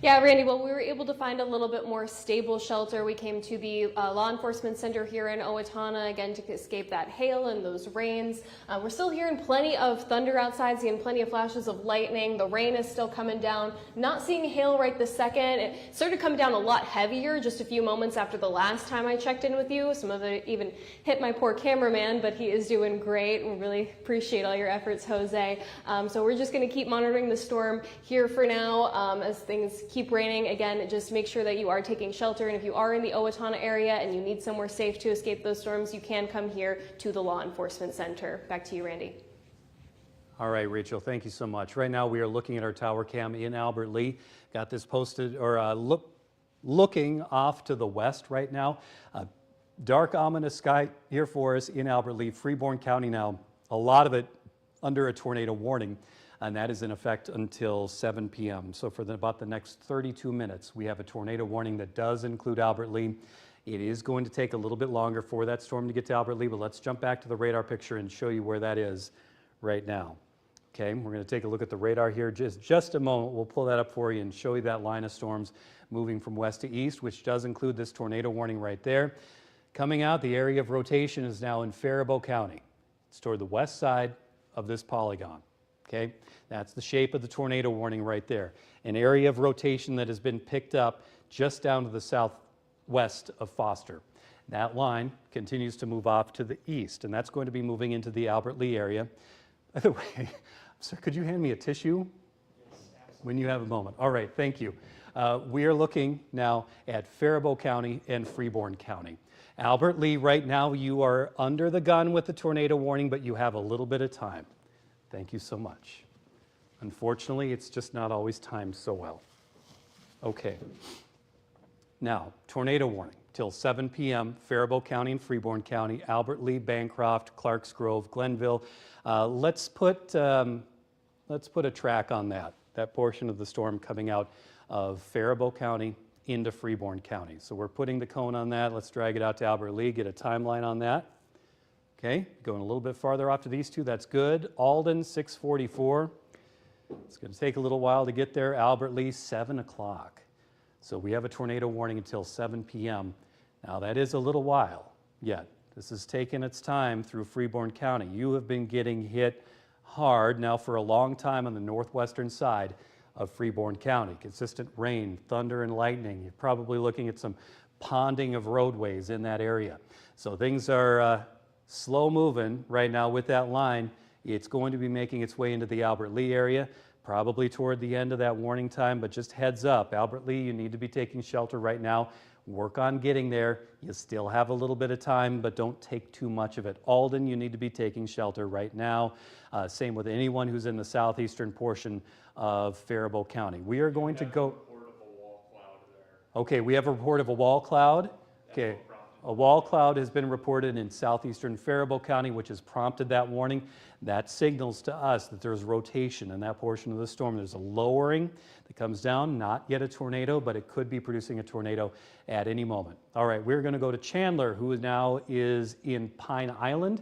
C: Yeah, Randy, well, we were able to find a little bit more stable shelter. We came to the law enforcement center here in Owatonna, again, to escape that hail and those rains. We're still hearing plenty of thunder outside, seeing plenty of flashes of lightning. The rain is still coming down. Not seeing hail right this second. It started coming down a lot heavier just a few moments after the last time I checked in with you. Some of it even hit my poor cameraman, but he is doing great. We really appreciate all your efforts, Jose. So we're just going to keep monitoring the storm here for now as things keep raining. Again, just make sure that you are taking shelter, and if you are in the Owatonna area and you need somewhere safe to escape those storms, you can come here to the law enforcement center. Back to you, Randy.
A: All right, Rachel, thank you so much. Right now we are looking at our tower cam in Albert Lea. Got this posted, or looking off to the west right now. Dark, ominous sky here for us in Albert Lea, Freeborn County now. A lot of it under a tornado warning, and that is in effect until 7 p.m. So for about the next 32 minutes, we have a tornado warning that does include Albert Lea. It is going to take a little bit longer for that storm to get to Albert Lea, but let's jump back to the radar picture and show you where that is right now. Okay, we're going to take a look at the radar here. Just a moment, we'll pull that up for you and show you that line of storms moving from west to east, which does include this tornado warning right there. Coming out, the area of rotation is now in Faribault County. It's toward the west side of this polygon. Okay, that's the shape of the tornado warning right there. An area of rotation that has been picked up just down to the southwest of Foster. That line continues to move off to the east, and that's going to be moving into the Albert Lea area. By the way, sir, could you hand me a tissue? Yes, when you have a moment. All right, thank you. We are looking now at Faribault County and Freeborn County. Albert Lea, right now you are under the gun with the tornado warning, but you have a little bit of time. Thank you so much. Unfortunately, it's just not always timed so well. Okay. Now, tornado warning till 7 p.m., Faribault County and Freeborn County, Albert Lea, Bancroft, Clarks Grove, Glenville. Let's put a track on that portion of the storm coming out of Faribault County into Freeborn County. So we're putting the cone on that. Let's drag it out to Albert Lea, get a timeline on that. Okay, going a little bit farther off to these two, that's good. Alden, 6:44. It's going to take a little while to get there. Albert Lea, 7 o'clock. So we have a tornado warning until 7 p.m. Now that is a little while yet. This has taken its time through Freeborn County. You have been getting hit hard now for a long time on the northwestern side of Freeborn County. Consistent rain, thunder, and lightning. You're probably looking at some ponding of roadways in that area. So things are slow moving right now with that line. It's going to be making its way into the Albert Lea area, probably toward the end of that warning time, but just heads up, Albert Lea, you need to be taking shelter right now. Work on getting there. You still have a little bit of time, but don't take too much of it. Alden, you need to be taking shelter right now. Same with anyone who's in the southeastern portion of Faribault County. We are going to go. Okay, we have a report of a wall cloud. Okay. A wall cloud has been reported in southeastern Faribault County, which has prompted that warning. That signals to us that there's rotation in that portion of the storm. There's a lowering that comes down, not yet a tornado, but it could be producing a tornado at any moment. All right, we're going to go to Chandler, who now is in Pine Island.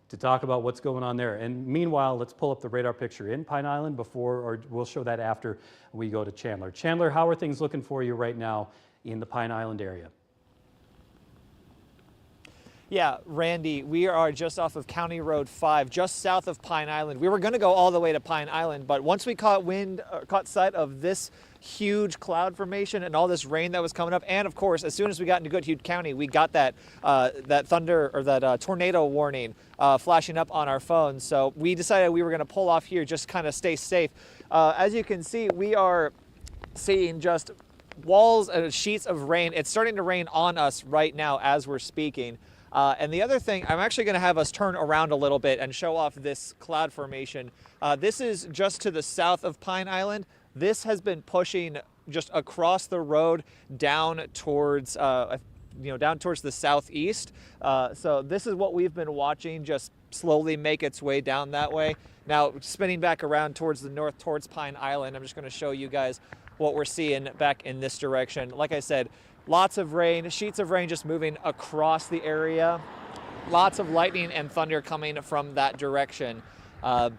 A: to talk about what's going on there. And meanwhile, let's pull up the radar picture in Pine Island before, or we'll show that after we go to Chandler. Chandler, how are things looking for you right now in the Pine Island area?
D: Yeah, Randy, we are just off of County Road 5, just south of Pine Island. We were going to go all the way to Pine Island, but once we caught sight of this huge cloud formation and all this rain that was coming up, and of course, as soon as we got into Goodhue County, we got that tornado warning flashing up on our phones. So we decided we were going to pull off here, just kind of stay safe. As you can see, we are seeing just walls and sheets of rain. It's starting to rain on us right now as we're speaking. And the other thing, I'm actually going to have us turn around a little bit and show off this cloud formation. This is just to the south of Pine Island. This has been pushing just across the road down towards, down towards the southeast. So this is what we've been watching just slowly make its way down that way. Now spinning back around towards the north, towards Pine Island, I'm just going to show you guys what we're seeing back in this direction. Like I said, lots of rain, sheets of rain just moving across the area. Lots of lightning and thunder coming from that direction. Yeah,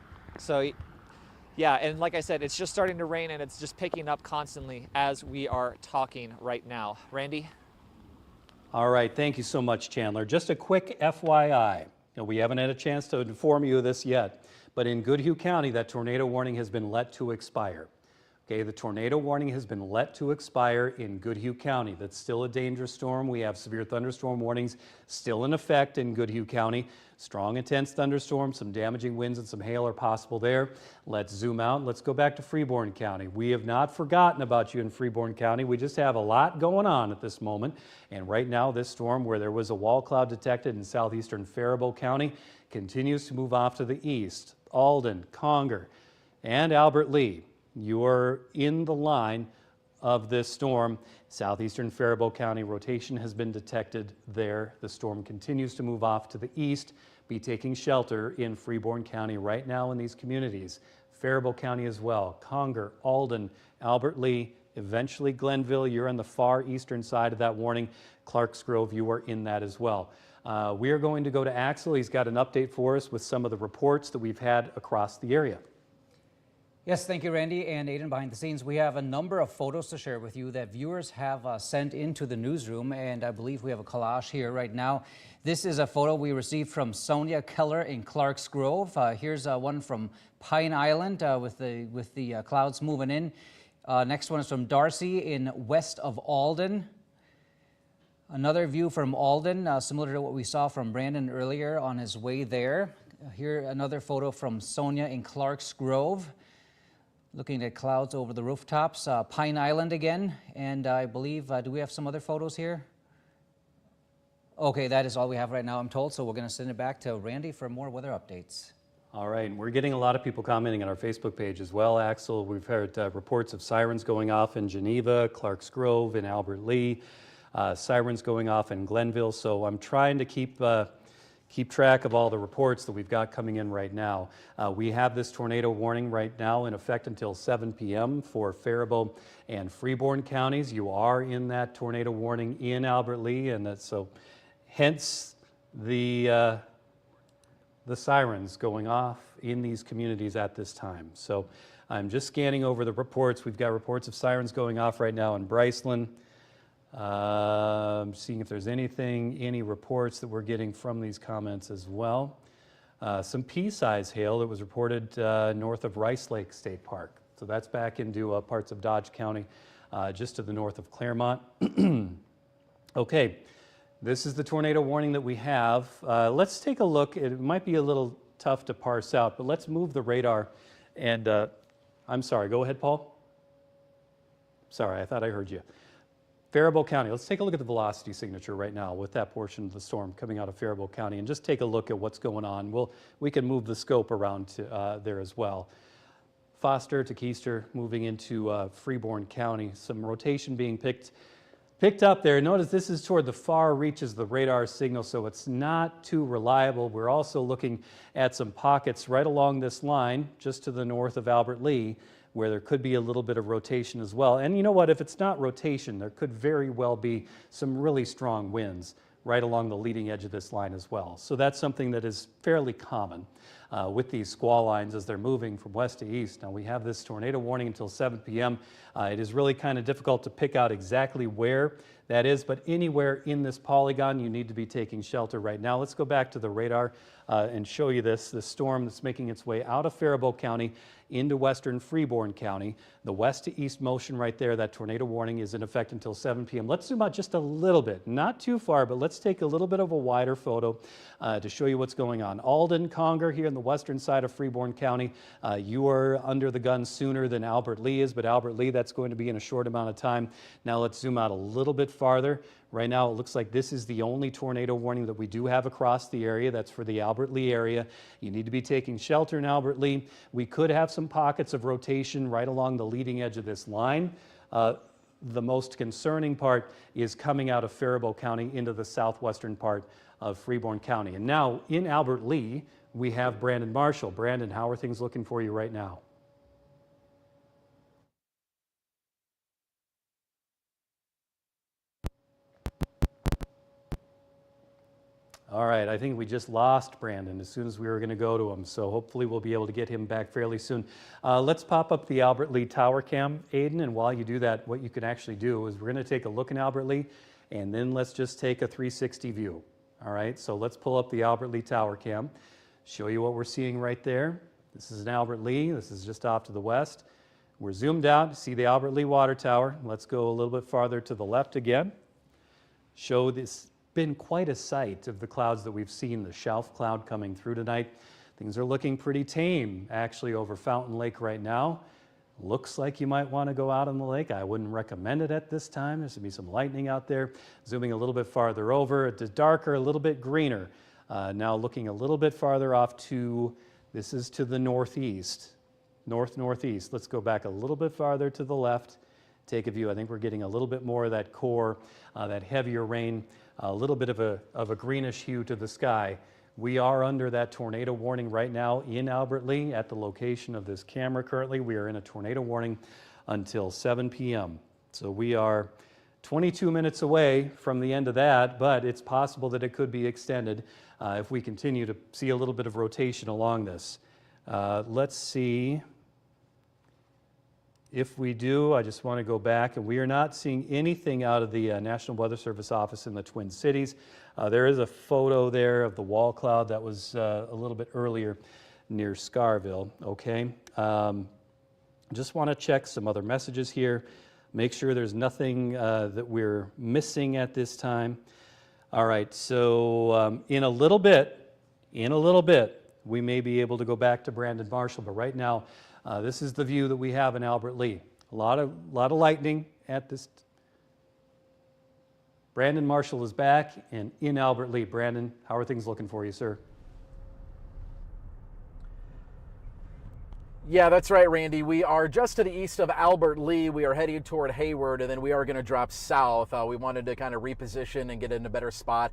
D: and like I said, it's just starting to rain and it's just picking up constantly as we are talking right now. Randy?
A: All right, thank you so much, Chandler. Just a quick FYI. We haven't had a chance to inform you of this yet, but in Goodhue County, that tornado warning has been let to expire. Okay, the tornado warning has been let to expire in Goodhue County. That's still a dangerous storm. We have severe thunderstorm warnings still in effect in Goodhue County. Strong, intense thunderstorms, some damaging winds and some hail are possible there. Let's zoom out. Let's go back to Freeborn County. We have not forgotten about you in Freeborn County. We just have a lot going on at this moment. And right now, this storm, where there was a wall cloud detected in southeastern Faribault County, continues to move off to the east. Alden, Conger, and Albert Lee. You're in the line of this storm. Southeastern Faribault County rotation has been detected there. The storm continues to move off to the east. Be taking shelter in Freeborn County right now in these communities. Faribault County as well. Conger, Alden, Albert Lee, eventually Glenville. You're on the far eastern side of that warning. Clarks Grove, you are in that as well. We are going to go to Axel. He's got an update for us with some of the reports that we've had across the area.
G: Yes, thank you, Randy and Aiden. Behind the scenes, we have a number of photos to share with you that viewers have sent into the newsroom, and I believe we have a collage here right now. This is a photo we received from Sonia Keller in Clarks Grove. Here's one from Pine Island with the clouds moving in. Next one is from Darcy in west of Alden. Another view from Alden, similar to what we saw from Brandon earlier on his way there. Here, another photo from Sonia in Clarks Grove. Looking at clouds over the rooftops. Pine Island again, and I believe, do we have some other photos here? Okay, that is all we have right now, I'm told, so we're going to send it back to Randy for more weather updates.
A: All right, and we're getting a lot of people commenting on our Facebook page as well, Axel. We've heard reports of sirens going off in Geneva, Clarks Grove, and Albert Lee, sirens going off in Glenville, so I'm trying to keep track of all the reports that we've got coming in right now. We have this tornado warning right now in effect until 7 p.m. for Faribault and Freeborn counties. You are in that tornado warning in Albert Lee, and that's so hence the sirens going off in these communities at this time. So I'm just scanning over the reports. We've got reports of sirens going off right now in Bryceland. Seeing if there's any reports that we're getting from these comments as well. Some pea-size hail that was reported north of Rice Lake State Park. So that's back into parts of Dodge County, just to the north of Claremont. Okay, this is the tornado warning that we have. Let's take a look. It might be a little tough to parse out, but let's move the radar. And I'm sorry, go ahead, Paul. Sorry, I thought I heard you. Faribault County, let's take a look at the velocity signature right now with that portion of the storm coming out of Faribault County and just take a look at what's going on. We can move the scope around to, there as well. Foster to Keister moving into Freeborn County. Some rotation being picked up there. Notice this is toward the far reaches of the radar signal, so it's not too reliable. We're also looking at some pockets right along this line, just to the north of Albert Lee, where there could be a little bit of rotation as well. And you know what, if it's not rotation, there could very well be some really strong winds right along the leading edge of this line as well. So that's something that is fairly common with these squall lines as they're moving from west to east. Now we have this tornado warning until 7 p.m. It is really kind of difficult to pick out exactly where that is, but anywhere in this polygon you need to be taking shelter right now. Let's go back to the radar and show you this storm that's making its way out of Faribault County into western Freeborn County. The west to east motion right there, that tornado warning is in effect until 7 p.m. Let's zoom out just a little bit, not too far, but let's take a little bit of a wider photo to show you what's going on. Alden, Conger here in the western side of Freeborn County, you are under the gun sooner than Albert Lee is, but Albert Lee, that's going to be in a short amount of time. Now let's zoom out a little bit farther. Right now it looks like this is the only tornado warning that we do have across the area. That's for the Albert Lee area. You need to be taking shelter in Albert Lee. We could have some pockets of rotation right along the leading edge of this line. The most concerning part is coming out of Faribault County into the southwestern part of Freeborn County. And now in Albert Lee, we have Brandon Marshall. Brandon, how are things looking for you right now? All right, I think we just lost Brandon as soon as we were going to go to him, so hopefully we'll be able to get him back fairly soon. Let's pop up the Albert Lee tower cam, Aiden, and while you do that, what you can actually do is we're going to take a look in Albert Lee, and then let's just take a 360 view. All right, so let's pull up the Albert Lee tower cam, show you what we're seeing right there. This is an Albert Lee. This is just off to the west. We're zoomed out to see the Albert Lee water tower. Let's go a little bit farther to the left again. Show this. Been quite a sight of the clouds that we've seen, the shelf cloud coming through tonight. Things are looking pretty tame actually over Fountain Lake right now. Looks like you might want to go out on the lake. I wouldn't recommend it at this time. There's going to be some lightning out there. Zooming a little bit farther over, it's darker, a little bit greener. Now looking a little bit farther off to, this is to the northeast, northeast. Let's go back a little bit farther to the left. Take a view. I think we're getting a little bit more of that core, that heavier rain, a little bit of a greenish hue to the sky. We are under that tornado warning right now in Albert Lee at the location of this camera currently. We are in a tornado warning until 7 p.m. So we are 22 minutes away from the end of that, but it's possible that it could be extended if we continue to see a little bit of rotation along this. Let's see. If we do, I just want to go back, and we are not seeing anything out of the National Weather Service office in the Twin Cities. There is a photo there of the wall cloud that was a little bit earlier near Scarville, okay? Just want to check some other messages here, make sure there's nothing that we're missing at this time. All right, so in a little bit, we may be able to go back to Brandon Marshall, but right now, this is the view that we have in Albert Lee. A lot of lightning at this. Brandon Marshall is back and in Albert Lee. Brandon, how are things looking for you, sir?
B: Yeah, that's right, Randy. We are just to the east of Albert Lee. We are heading toward Hayward, and then we are going to drop south. We wanted to kind of reposition and get in a better spot.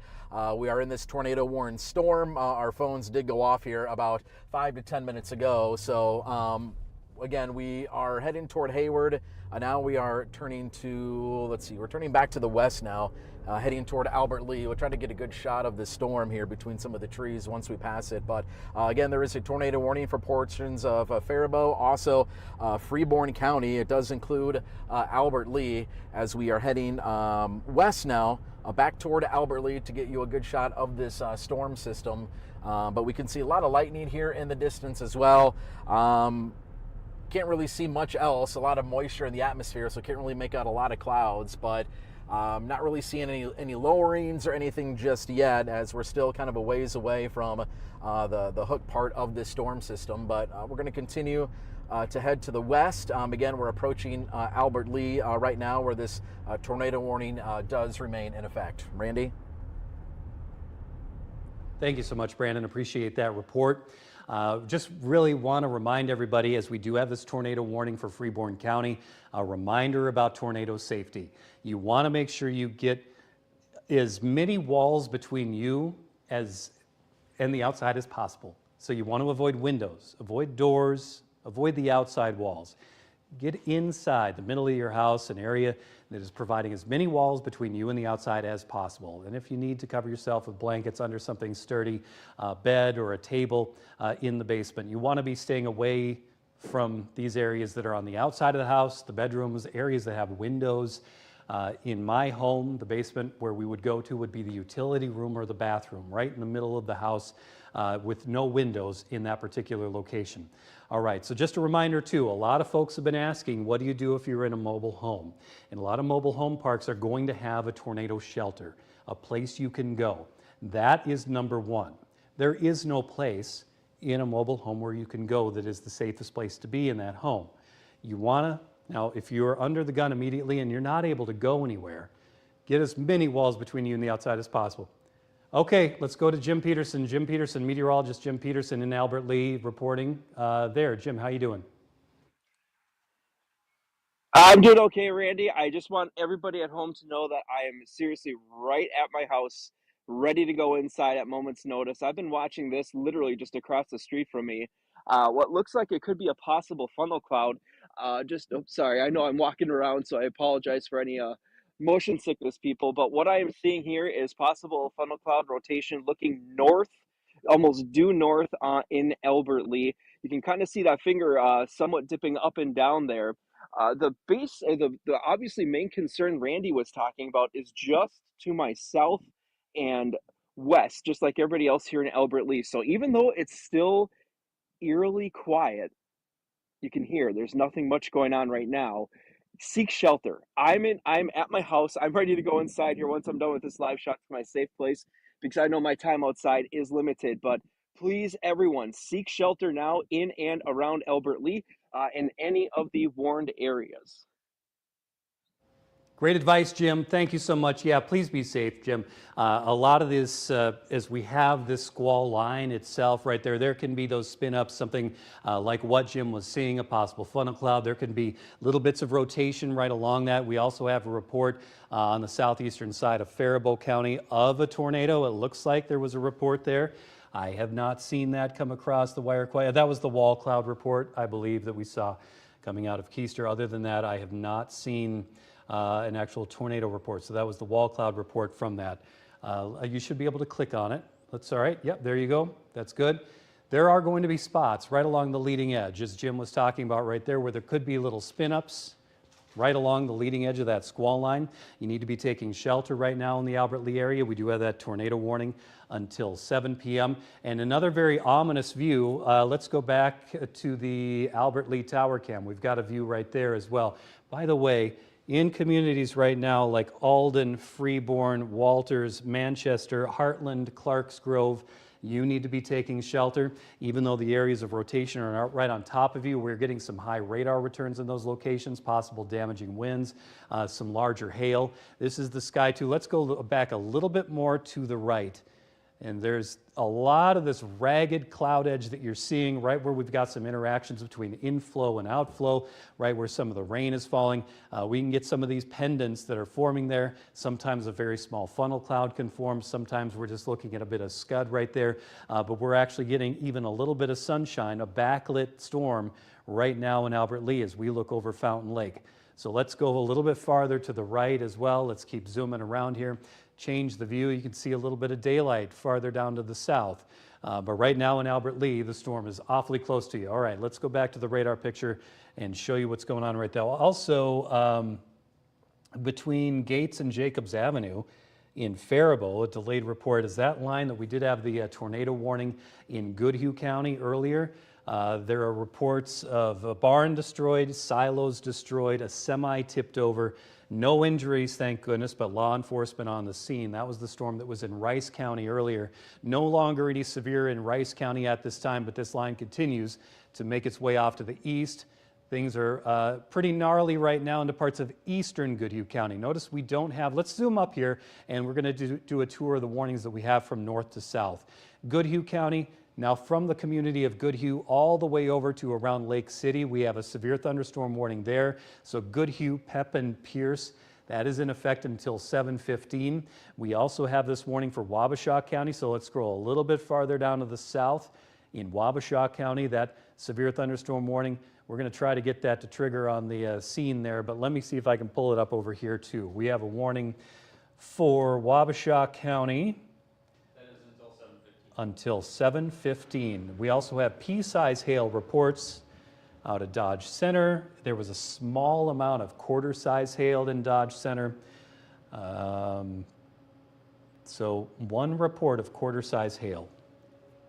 B: We are in this tornado-warned storm. Our phones did go off here about 5 to 10 minutes ago. So, again, we are heading toward Hayward. Now we are turning to, let's see, we're turning back to the west now, heading toward Albert Lee. We'll try to get a good shot of the storm here between some of the trees once we pass it. But again, there is a tornado warning for portions of Faribault, also Freeborn County. It does include Albert Lee as we are heading west now, back toward Albert Lee to get you a good shot of this storm system. But we can see a lot of lightning here in the distance as well. Can't really see much else, a lot of moisture in the atmosphere, so can't really make out a lot of clouds, but not really seeing any lowerings or anything just yet, as we're still kind of a ways away from the hook part of this storm system. But we're going to continue to head to the west. Again, we're approaching Albert Lee right now, where this tornado warning does remain in effect. Randy?
A: Thank you so much, Brandon. Appreciate that report. Just really want to remind everybody, as we do have this tornado warning for Freeborn County, a reminder about tornado safety. You want to make sure you get as many walls between you and the outside as possible. So you want to avoid windows, avoid doors, avoid the outside walls. Get inside the middle of your house, an area that is providing as many walls between you and the outside as possible. And if you need to cover yourself with blankets under something sturdy, a bed or a table in the basement, you want to be staying away from these areas that are on the outside of the house, the bedrooms, areas that have windows. In my home, the basement where we would go to would be the utility room or the bathroom, right in the middle of the house with no windows in that particular location. All right, so just a reminder too, a lot of folks have been asking, what do you do if you're in a mobile home? And a lot of mobile home parks are going to have a tornado shelter, a place you can go. That is number one. There is no place in a mobile home where you can go that is the safest place to be in that home. You wanna, now if you're under the gun immediately and you're not able to go anywhere, get as many walls between you and the outside as possible. Okay, let's go to Jim Peterson. Jim Peterson, meteorologist Jim Peterson in Albert Lea reporting there. Jim, how you doing?
H: I'm doing okay, Randy. I just want everybody at home to know that I am seriously right at my house, ready to go inside at moment's notice. I've been watching this literally just across the street from me. What looks like it could be a possible funnel cloud. Sorry, I know I'm walking around, so I apologize for any motion sickness people. But what I am seeing here is possible funnel cloud rotation looking north, almost due north in Albert Lea. You can kind of see that finger somewhat dipping up and down there. The obviously main concern Randy was talking about is just to my south and west, just like everybody else here in Albert Lea. So even though it's still eerily quiet, you can hear there's nothing much going on right now. Seek shelter. I'm at my house. I'm ready to go inside here once I'm done with this live shot to my safe place because I know my time outside is limited. But please, everyone, seek shelter now in and around Albert Lea in any of the warned areas.
A: Great advice, Jim. Thank you so much. Yeah, please be safe, Jim. A lot of this, as we have this squall line itself right there, there can be those spin-ups, something like what Jim was seeing, a possible funnel cloud. There can be little bits of rotation right along that. We also have a report on the southeastern side of Faribault County of a tornado. It looks like there was a report there. I have not seen that come across the wire quite. That was the wall cloud report, I believe, that we saw coming out of Keister. Other than that, I have not seen an actual tornado report. So that was the wall cloud report from that. You should be able to click on it. That's all right. Yep, there you go. That's good. There are going to be spots right along the leading edge, as Jim was talking about right there, where there could be little spin-ups right along the leading edge of that squall line. You need to be taking shelter right now in the Albert Lea area. We do have that tornado warning until 7 p.m. And another very ominous view, let's go back to the Albert Lea Tower Cam. We've got a view right there as well. By the way, in communities right now like Alden, Freeborn, Walters, Manchester, Heartland, Clarks Grove, you need to be taking shelter. Even though the areas of rotation are right on top of you, we're getting some high radar returns in those locations, possible damaging winds, some larger hail. This is the Sky 2. Let's go back a little bit more to the right. And there's a lot of this ragged cloud edge that you're seeing right where we've got some interactions between inflow and outflow, right where some of the rain is falling. We can get some of these pendants that are forming there. Sometimes a very small funnel cloud can form. Sometimes we're just looking at a bit of scud right there. But we're actually getting even a little bit of sunshine, a backlit storm right now in Albert Lea as we look over Fountain Lake. So let's go a little bit farther to the right as well. Let's keep zooming around here. Change the view. You can see a little bit of daylight farther down to the south. But right now in Albert Lea, the storm is awfully close to you. All right, let's go back to the radar picture and show you what's going on right there. Also, between Gates and Jacobs Avenue in Faribault, a delayed report is that line that we did have the tornado warning in Goodhue County earlier. There are reports of a barn destroyed, silos destroyed, a semi tipped over. No injuries, thank goodness, but law enforcement on the scene. That was the storm that was in Rice County earlier. No longer any severe in Rice County at this time, but this line continues to make its way off to the east. Things are pretty gnarly right now into parts of eastern Goodhue County. Notice we don't have, let's zoom up here, and we're going to do a tour of the warnings that we have from north to south. Goodhue County, now from the community of Goodhue all the way over to around Lake City, we have a severe thunderstorm warning there. So Goodhue, Pepin, Pierce, that is in effect until 7:15. We also have this warning for Wabasha County, so let's scroll a little bit farther down to the south. In Wabasha County, that severe thunderstorm warning We're going to try to get that to trigger on the scene there, but let me see if I can pull it up over here too. We have a warning for Wabasha County until 7:15. We also have pea-size hail reports out of Dodge Center. There was a small amount of quarter-size hail in Dodge Center. So one report of quarter-size hail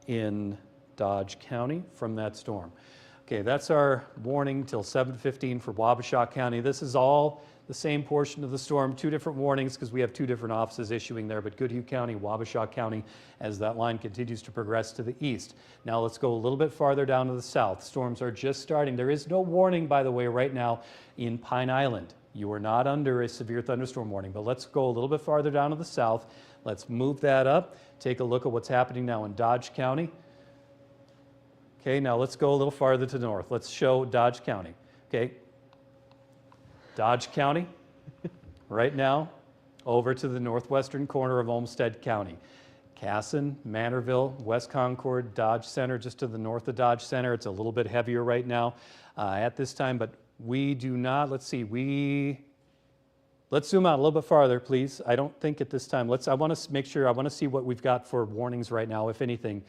A: in Dodge County from that storm. Okay, that's our warning till 7:15 for Wabasha County. This is all the same portion of the storm, two different warnings because we have two different offices issuing there, but Goodhue County, Wabasha County, as that line continues to progress to the east. Now let's go a little bit farther down to the south. Storms are just starting. There is no warning, by the way, right now in Pine Island. You are not under a severe thunderstorm warning, but let's go a little bit farther down to the south. Let's move that up. Take a look at what's happening now in Dodge County. Okay, now let's go a little farther to the north. Let's show Dodge County. Okay, Dodge County, right now, over to the northwestern corner of Olmsted County. Casson, Manorville, West Concord, Dodge Center, just to the north of Dodge Center. It's a little bit heavier right now at this time, but we do not, let's see, let's zoom out a little bit farther, please. I don't think at this time, I want to make sure, I want to see what we've got for warnings right now, if anything.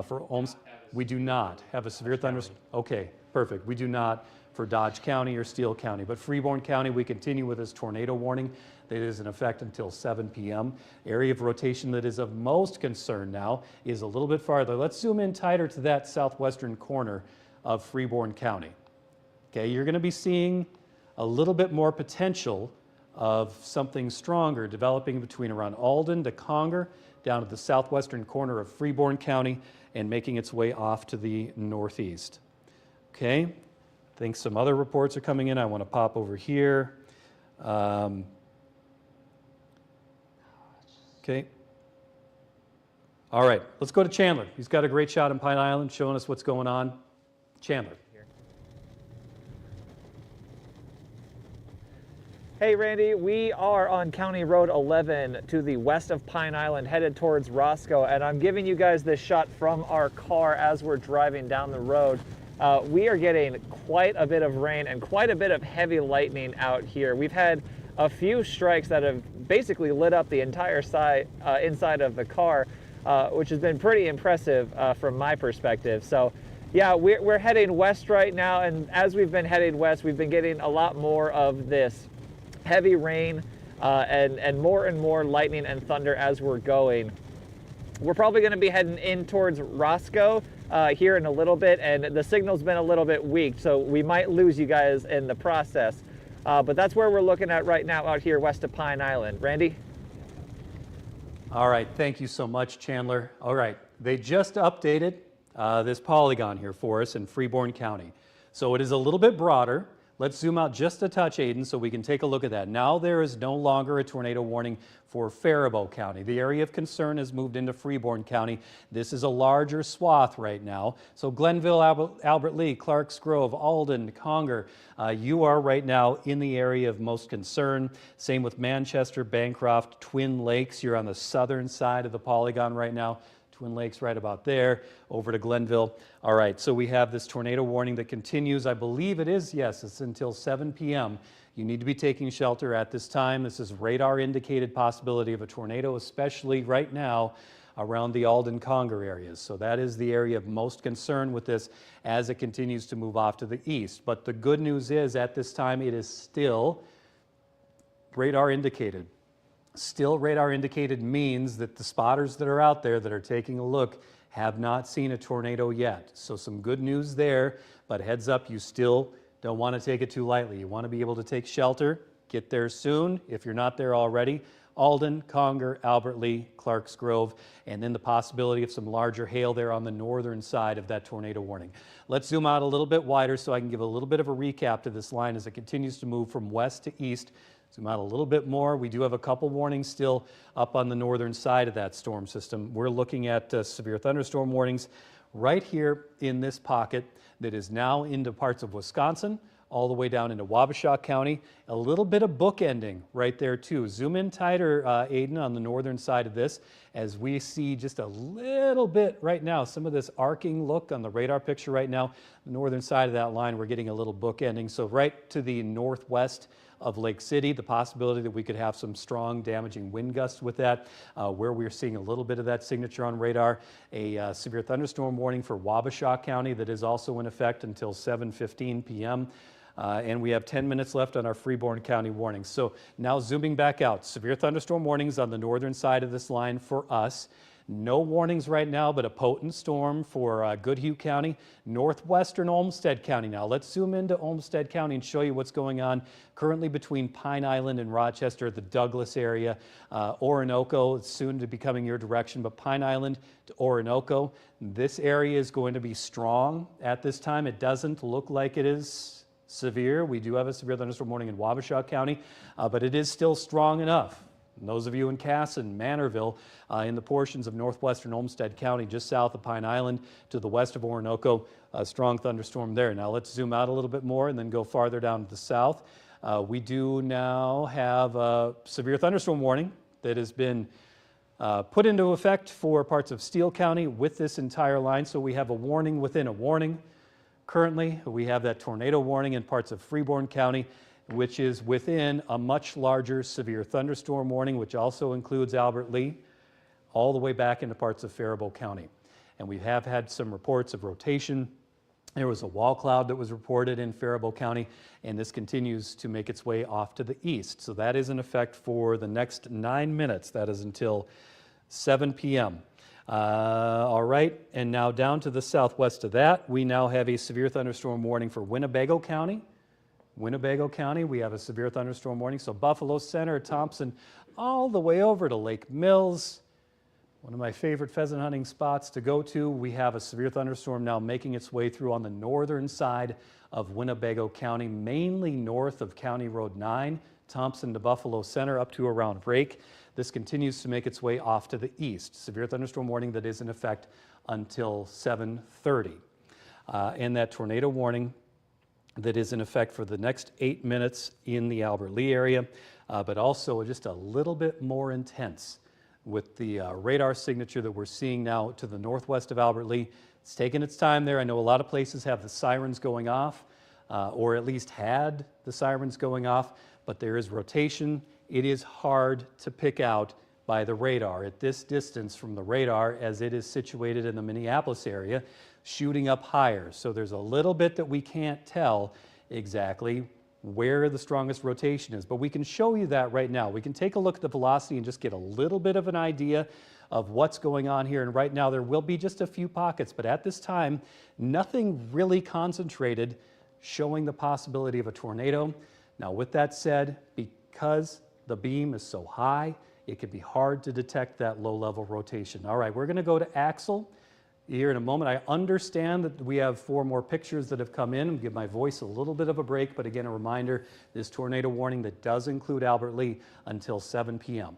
A: For Olmsted, we do not have a severe thunderstorm. Okay, perfect. We do not for Dodge County or Steele County, but Freeborn County, we continue with this tornado warning that is in effect until 7 p.m. Area of rotation that is of most concern now is a little bit farther. Let's zoom in tighter to that southwestern corner of Freeborn County. Okay, you're going to be seeing a little bit more potential of something stronger developing between around Alden to Conger, down to the southwestern corner of Freeborn County, and making its way off to the northeast. Okay, I think some other reports are coming in. I want to pop over here. Okay. All right, let's go to Chandler. He's got a great shot in Pine Island showing us what's going on. Chandler.
D: Hey Randy, we are on County Road 11 to the west of Pine Island, headed towards Roscoe, and I'm giving you guys this shot from our car as we're driving down the road. We are getting quite a bit of rain and quite a bit of heavy lightning out here. We've had a few strikes that have basically lit up the entire inside of the car, which has been pretty impressive from my perspective. So yeah, we're heading west right now, and as we've been heading west, we've been getting a lot more of this heavy rain and more lightning and thunder as we're going. We're probably going to be heading in towards Roscoe here in a little bit, and the signal's been a little bit weak, so we might lose you guys in the process. But that's where we're looking at right now out here west of Pine Island. Randy?
A: All right, thank you so much, Chandler. All right, they just updated this polygon here for us in Freeborn County. So it is a little bit broader. Let's zoom out just a touch, Aiden, so we can take a look at that. Now there is no longer a tornado warning for Faribault County. The area of concern has moved into Freeborn County. This is a larger swath right now. So Glenville, Albert Lee, Clarks Grove, Alden, Conger, you are right now in the area of most concern. Same with Manchester, Bancroft, Twin Lakes. You're on the southern side of the polygon right now. Twin Lakes right about there, over to Glenville. All right, so we have this tornado warning that continues. I believe it is, yes, it's until 7 p.m. You need to be taking shelter at this time. This is radar indicated possibility of a tornado, especially right now around the Alden Conger areas. So that is the area of most concern with this as it continues to move off to the east. But the good news is at this time it is still radar indicated. Still radar indicated means that the spotters that are out there that are taking a look have not seen a tornado yet. So some good news there, but heads up, you still don't want to take it too lightly. You want to be able to take shelter, get there soon if you're not there already. Alden, Conger, Albert Lee, Clarks Grove, and then the possibility of some larger hail there on the northern side of that tornado warning. Let's zoom out a little bit wider so I can give a little bit of a recap to this line as it continues to move from west to east. Zoom out a little bit more. We do have a couple warnings still up on the northern side of that storm system. We're looking at severe thunderstorm warnings right here in this pocket that is now into parts of Wisconsin, all the way down into Wabasha County. A little bit of bookending right there too. Zoom in tighter, Aiden, on the northern side of this, as we see just a little bit right now, some of this arcing look on the radar picture right now. The northern side of that line, we're getting a little bookending. So right to the northwest of Lake City, the possibility that we could have some strong damaging wind gusts with that, where we're seeing a little bit of that signature on radar. A severe thunderstorm warning for Wabasha County that is also in effect until 7:15 p.m. And we have 10 minutes left on our Freeborn County warnings. So now zooming back out, severe thunderstorm warnings on the northern side of this line for us. No warnings right now, but a potent storm for Goodhue County, northwestern Olmsted County. Now let's zoom into Olmsted County and show you what's going on currently between Pine Island and Rochester, the Douglas area. Orinoco, it's soon to be coming your direction, but Pine Island to Orinoco. This area is going to be strong at this time. It doesn't look like it is severe. We do have a severe thunderstorm warning in Wabasha County, but it is still strong enough. And those of you in Cass and Manorville, in the portions of northwestern Olmsted County, just south of Pine Island to the west of Orinoco, a strong thunderstorm there. Now let's zoom out a little bit more and then go farther down to the south. We do now have a severe thunderstorm warning that has been put into effect for parts of Steele County with this entire line. So we have a warning within a warning. Currently, we have that tornado warning in parts of Freeborn County, which is within a much larger severe thunderstorm warning, which also includes Albert Lee, all the way back into parts of Faribault County. And we have had some reports of rotation. There was a wall cloud that was reported in Faribault County, and this continues to make its way off to the east. So that is in effect for the next 9 minutes. That is until 7 p.m. All right, and now down to the southwest of that, we now have a severe thunderstorm warning for Winnebago County. Winnebago County, we have a severe thunderstorm warning. So Buffalo Center, Thompson, all the way over to Lake Mills. One of my favorite pheasant hunting spots to go to. We have a severe thunderstorm now making its way through on the northern side of Winnebago County, mainly north of County Road 9, Thompson to Buffalo Center up to around Rake. This continues to make its way off to the east. Severe thunderstorm warning that is in effect until 7:30. And that tornado warning that is in effect for the next 8 minutes in the Albert Lee area, but also just a little bit more intense with the radar signature that we're seeing now to the northwest of Albert Lee. It's taken its time there. I know a lot of places have the sirens going off, or at least had the sirens going off, but there is rotation. It is hard to pick out by the radar at this distance from the radar, as it is situated in the Minneapolis area, shooting up higher. So there's a little bit that we can't tell exactly where the strongest rotation is, but we can show you that right now. We can take a look at the velocity and just get a little bit of an idea of what's going on here. And right now there will be just a few pockets, but at this time, nothing really concentrated showing the possibility of a tornado. Now with that said, because the beam is so high, it can be hard to detect that low-level rotation. All right, we're going to go to Axel here in a moment. I understand that we have 4 more pictures that have come in and give my voice a little bit of a break, but again, a reminder, this tornado warning that does include Albert Lee until 7 p.m.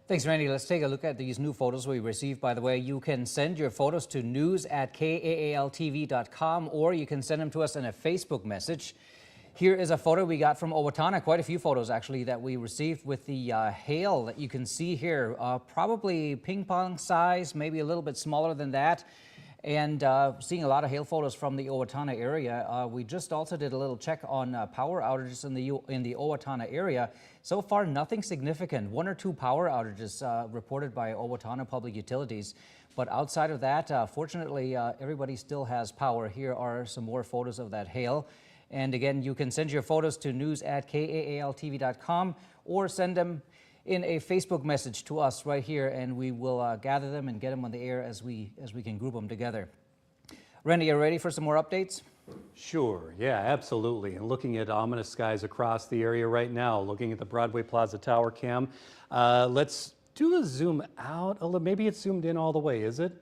G: Thanks, Randy. Let's take a look at these new photos we received. By the way, you can send your photos to news@kaaltv.com, or you can send them to us in a Facebook message. Here is a photo we got from Owatonna, quite a few photos actually that we received with the hail that you can see here. Probably ping pong size, maybe a little bit smaller than that. And seeing a lot of hail photos from the Owatonna area. We just also did a little check on power outages in the Owatonna area. So far, nothing significant. 1 or 2 power outages reported by Owatonna Public Utilities. But outside of that, fortunately, everybody still has power. Here are some more photos of that hail. And again, you can send your photos to news@kaaltv.com or send them in a Facebook message to us right here, and we will gather them and get them on the air as we can group them together. Randy, are you ready for some more updates?
A: Sure, yeah, absolutely. And looking at ominous skies across the area right now, looking at the Broadway Plaza Tower cam, let's do a zoom out a little. Maybe it's zoomed in all the way, is it?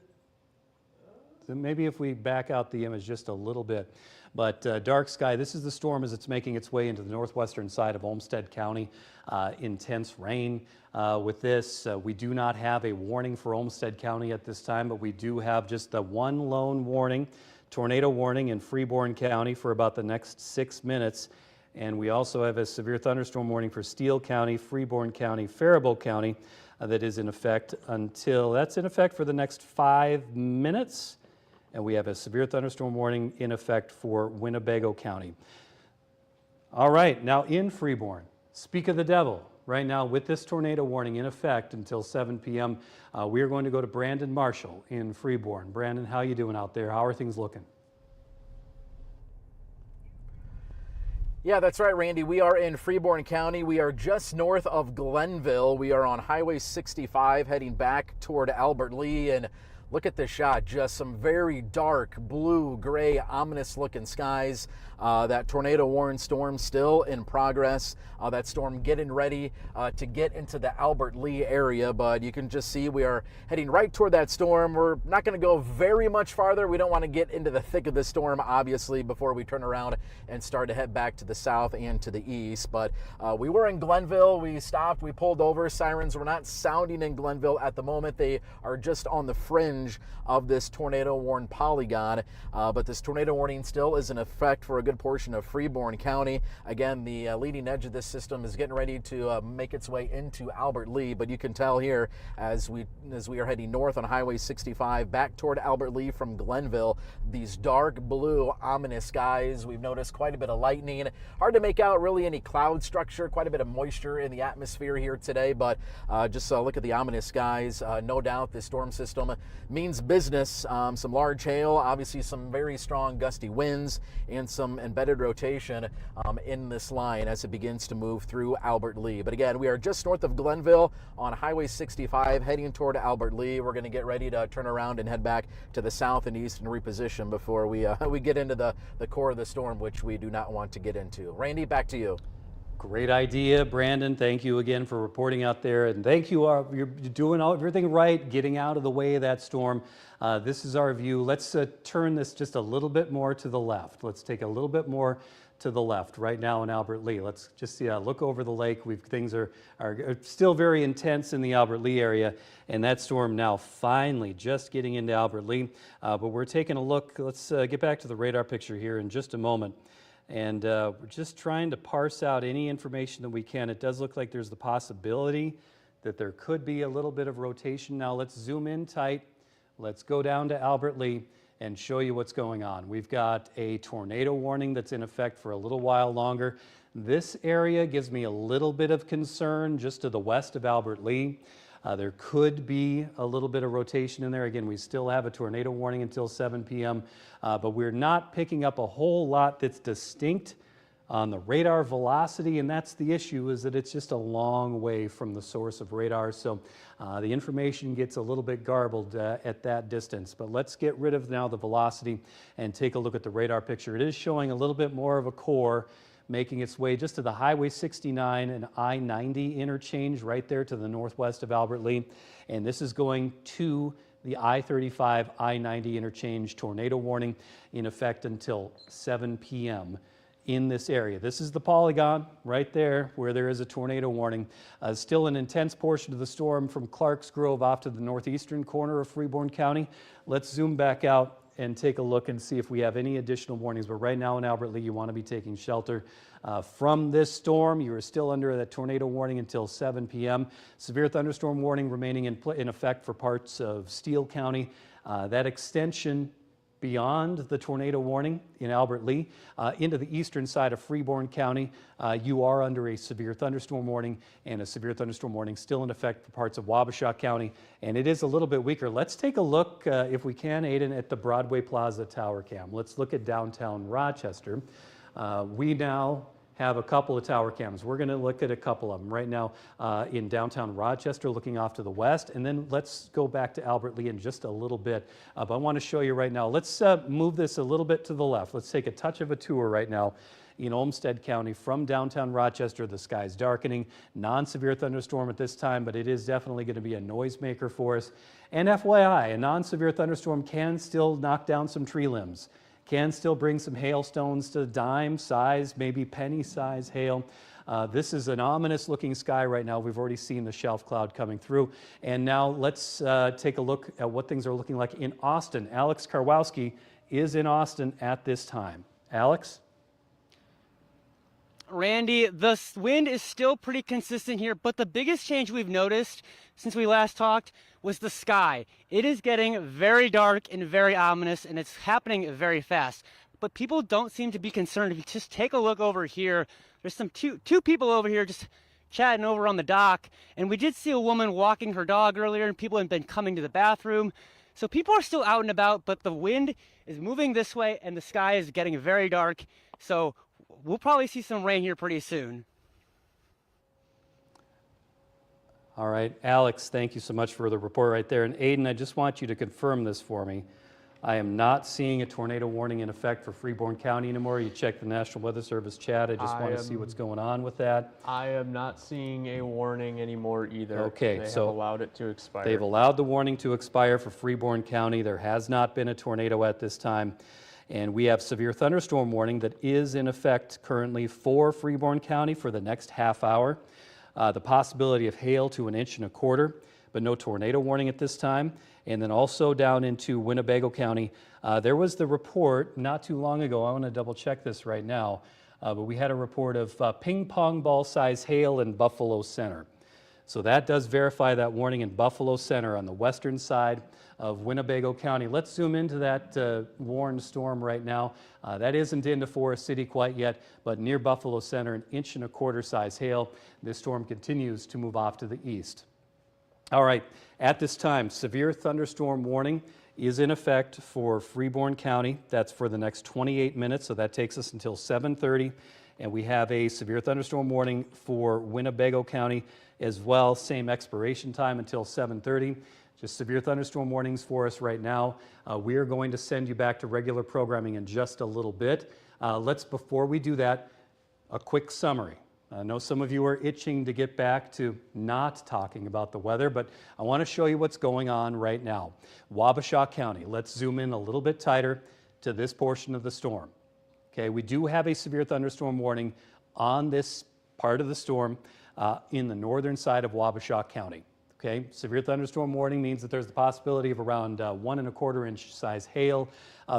A: So maybe if we back out the image just a little bit. But dark sky, this is the storm as it's making its way into the northwestern side of Olmsted County. Intense rain with this. We do not have a warning for Olmsted County at this time, but we do have just the one lone warning tornado warning in Freeborn County for about the next 6 minutes. And we also have a severe thunderstorm warning for Steele County, Freeborn County, Faribault County that is in effect that's in effect for the next 5 minutes. And we have a severe thunderstorm warning in effect for Winnebago County. All right, now in Freeborn, speak of the devil. Right now, with this tornado warning in effect until 7 p.m., we are going to go to Brandon Marshall in Freeborn. Brandon, how you doing out there? How are things looking?
B: Yeah, that's right, Randy. We are in Freeborn County. We are just north of Glenville. We are on Highway 65 heading back toward Albert Lee. And look at this shot, just some very dark, blue, gray, ominous-looking skies. That tornado warning storm still in progress. That storm getting ready to get into the Albert Lee area, but you can just see we are heading right toward that storm. We're not going to go very much farther. We don't want to get into the thick of the storm, obviously, before we turn around and start to head back to the south and to the east. But we were in Glenville. We stopped. We pulled over. Sirens were not sounding in Glenville at the moment. They are just on the fringe of this tornado warning polygon. But this tornado warning still is in effect for a good portion of Freeborn County. Again, the leading edge of this system is getting ready to make its way into Albert Lee, but you can tell here as we are heading north on Highway 65 back toward Albert Lee from Glenville, these dark blue ominous skies. We've noticed quite a bit of lightning. Hard to make out really any cloud structure, quite a bit of moisture in the atmosphere here today, but just look at the ominous skies. No doubt this storm system means business. Some large hail, obviously some very strong gusty winds, and some embedded rotation in this line as it begins to move through Albert Lee. But again, we are just north of Glenville on Highway 65 heading toward Albert Lee. We're going to get ready to turn around and head back to the south and east and reposition before we get into the core of the storm, which we do not want to get into. Randy, back to you.
A: Great idea, Brandon. Thank you again for reporting out there, and thank you. You're doing everything right, getting out of the way of that storm. This is our view. Let's turn this just a little bit more to the left. Let's take a little bit more to the left right now in Albert Lee. Let's just look over the lake. Things are still very intense in the Albert Lee area, and that storm now finally just getting into Albert Lee. But we're taking a look. Let's get back to the radar picture here in just a moment. And we're just trying to parse out any information that we can. It does look like there's the possibility that there could be a little bit of rotation. Now let's zoom in tight. Let's go down to Albert Lee and show you what's going on. We've got a tornado warning that's in effect for a little while longer. This area gives me a little bit of concern just to the west of Albert Lee. There could be a little bit of rotation in there. Again, we still have a tornado warning until 7 p.m., but we're not picking up a whole lot that's distinct on the radar velocity, and that's the issue, is that it's just a long way from the source of radar, so the information gets a little bit garbled at that distance. But let's get rid of now the velocity and take a look at the radar picture. It is showing a little bit more of a core making its way just to the Highway 69 and I-90 interchange right there to the northwest of Albert Lee. And this is going to the I-35, I-90 interchange tornado warning in effect until 7 p.m. in this area. This is the polygon right there where there is a tornado warning. Still an intense portion of the storm from Clarks Grove off to the northeastern corner of Freeborn County. Let's zoom back out and take a look and see if we have any additional warnings. But right now in Albert Lee, you want to be taking shelter from this storm. You are still under that tornado warning until 7 p.m. Severe thunderstorm warning remaining in effect for parts of Steele County. That extension beyond the tornado warning in Albert Lee into the eastern side of Freeborn County, you are under a severe thunderstorm warning, and a severe thunderstorm warning still in effect for parts of Wabasha County, and it is a little bit weaker. Let's take a look, if we can, Aiden, at the Broadway Plaza tower cam. Let's look at downtown Rochester. We now have a couple of tower cams. We're going to look at a couple of them right now in downtown Rochester, looking off to the west, and then let's go back to Albert Lee in just a little bit. But I want to show you right now. Let's move this a little bit to the left. Let's take a touch of a tour right now in Olmsted County from downtown Rochester. The sky's darkening. Non-severe thunderstorm at this time, but it is definitely going to be a noisemaker for us. And FYI, a non-severe thunderstorm can still knock down some tree limbs. Can still bring some hailstones to dime size, maybe penny size hail. This is an ominous looking sky right now. We've already seen the shelf cloud coming through. And now let's take a look at what things are looking like in Austin. Alex Karwowski is in Austin at this time. Alex?
F: Randy, the wind is still pretty consistent here, but the biggest change we've noticed since we last talked was the sky. It is getting very dark and very ominous, and it's happening very fast. But people don't seem to be concerned. If you just take a look over here, there's some two people over here just chatting over on the dock, and we did see a woman walking her dog earlier, and people have been coming to the bathroom. So people are still out and about, but the wind is moving this way, and the sky is getting very dark. So we'll probably see some rain here pretty soon.
A: All right, Alex, thank you so much for the report right there. And Aiden, I just want you to confirm this for me. I am not seeing a tornado warning in effect for Freeborn County anymore. You checked the National Weather Service chat. I just want to see what's going on with that.
E: I am not seeing a warning anymore either.
A: Okay,
E: they
A: so
E: have allowed it to expire.
A: They've allowed the warning to expire for Freeborn County. There has not been a tornado at this time. And we have severe thunderstorm warning that is in effect currently for Freeborn County for the next half hour. The possibility of hail to 1.25 inches, but no tornado warning at this time. And then also down into Winnebago County, there was the report not too long ago. I want to double check this right now, but we had a report of ping pong ball size hail in Buffalo Center. So that does verify that warning in Buffalo Center on the western side of Winnebago County. Let's zoom into that warned storm right now. That isn't into Forest City quite yet, but near Buffalo Center, 1.25 inch size hail. This storm continues to move off to the east. All right, at this time, severe thunderstorm warning is in effect for Freeborn County. That's for the next 28 minutes, so that takes us until 7:30. And we have a severe thunderstorm warning for Winnebago County as well, same expiration time until 7:30. Just severe thunderstorm warnings for us right now. We are going to send you back to regular programming in just a little bit. Before we do that, a quick summary. I know some of you are itching to get back to not talking about the weather, but I want to show you what's going on right now. Wabasha County, let's zoom in a little bit tighter to this portion of the storm. Okay, we do have a severe thunderstorm warning on this part of the storm in the northern side of Wabasha County. Okay, severe thunderstorm warning means that there's the possibility of around 1.25 inch size hail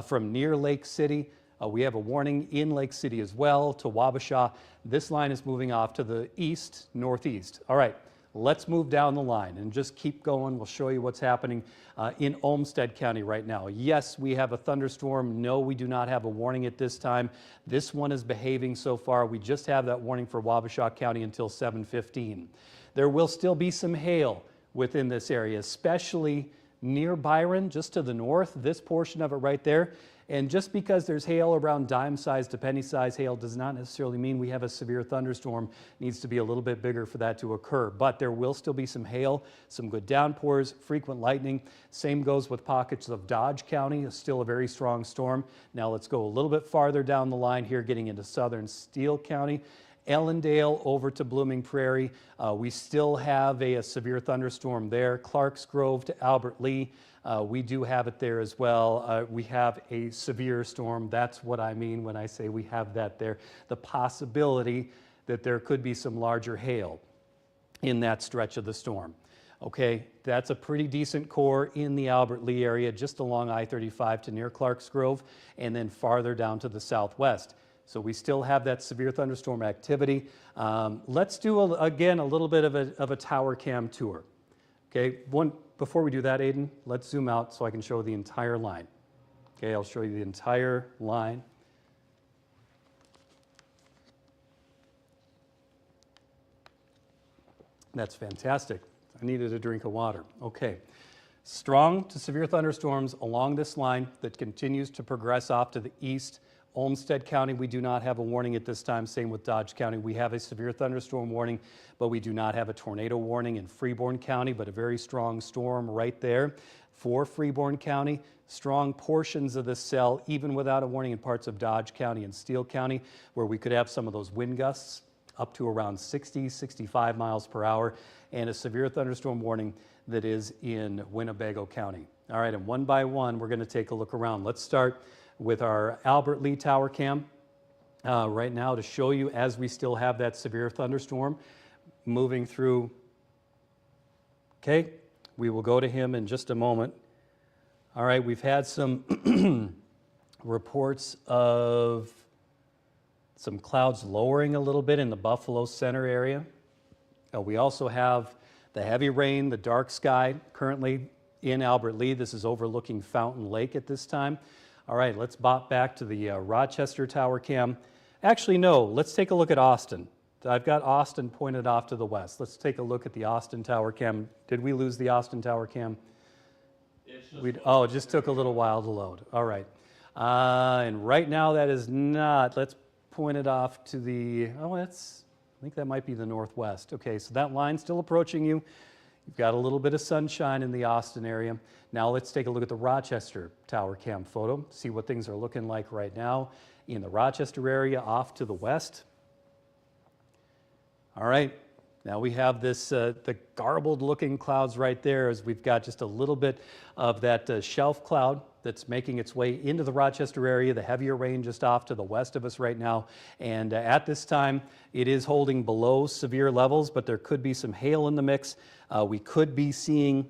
A: from near Lake City. We have a warning in Lake City as well to Wabasha. This line is moving off to the east, northeast. All right, let's move down the line and just keep going. We'll show you what's happening in Olmsted County right now. Yes, we have a thunderstorm. No, we do not have a warning at this time. This one is behaving so far. We just have that warning for Wabasha County until 7:15. There will still be some hail within this area, especially near Byron, just to the north, this portion of it right there. And just because there's hail around dime-sized to penny-sized hail does not necessarily mean we have a severe thunderstorm. It needs to be a little bit bigger for that to occur. But there will still be some hail, some good downpours, frequent lightning. Same goes with pockets of Dodge County. It's still a very strong storm. Now let's go a little bit farther down the line here, getting into southern Steele County. Ellendale over to Blooming Prairie. We still have a severe thunderstorm there. Clarks Grove to Albert Lee. We do have it there as well. We have a severe storm. That's what I mean when I say we have that there. The possibility that there could be some larger hail in that stretch of the storm. Okay, that's a pretty decent core in the Albert Lee area, just along I-35 to near Clarks Grove, and then farther down to the southwest. So we still have that severe thunderstorm activity. Let's do, again, a little bit of a tower cam tour. Okay, before we do that, Aiden, let's zoom out so I can show the entire line. Okay, I'll show you the entire line. That's fantastic. I needed a drink of water. Okay, strong to severe thunderstorms along this line that continues to progress off to the east. Olmsted County, we do not have a warning at this time. Same with Dodge County. We have a severe thunderstorm warning, but we do not have a tornado warning in Freeborn County, but a very strong storm right there for Freeborn County. Strong portions of this cell, even without a warning in parts of Dodge County and Steele County, where we could have some of those wind gusts up to around 60, 65 miles per hour, and a severe thunderstorm warning that is in Winnebago County. All right, and one by one, we're going to take a look around. Let's start with our Albert Lee Tower Cam right now to show you as we still have that severe thunderstorm moving through. Okay, we will go to him in just a moment. All right, we've had some reports of some clouds lowering a little bit in the Buffalo Center area. We also have the heavy rain, the dark sky currently in Albert Lea. This is overlooking Fountain Lake at this time. All right, let's bop back to the Rochester Tower Cam. Actually, no, let's take a look at Austin. I've got Austin pointed off to the west. Let's take a look at the Austin Tower Cam. Did we lose the Austin Tower Cam? Oh, it just took a little while to load. All right. And right now that is not, let's point it off to the, I think that might be the northwest. Okay, so that line's still approaching you. You've got a little bit of sunshine in the Austin area. Now let's take a look at the Rochester Tower Cam photo, see what things are looking like right now in the Rochester area off to the west. All right, now we have this, the garbled looking clouds right there as we've got just a little bit of that shelf cloud that's making its way into the Rochester area, the heavier rain just off to the west of us right now. And at this time, it is holding below severe levels, but there could be some hail in the mix. We could be seeing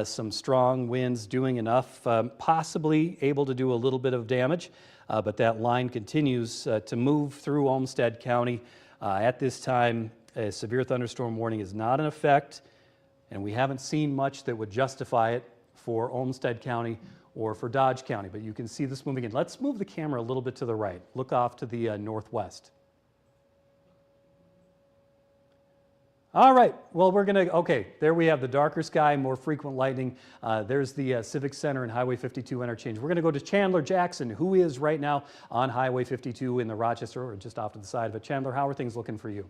A: some strong winds doing enough, possibly able to do a little bit of damage, but that line continues to move through Olmsted County. At this time, a severe thunderstorm warning is not in effect, and we haven't seen much that would justify it for Olmsted County or for Dodge County, but you can see this moving in. Let's move the camera a little bit to the right. Look off to the northwest. All right, well, okay, there we have the darker sky, more frequent lightning. There's the Civic Center and Highway 52 interchange. We're gonna go to Chandler Jackson, who is right now on Highway 52 in the Rochester, or just off to the side of it. Chandler, how are things looking for you?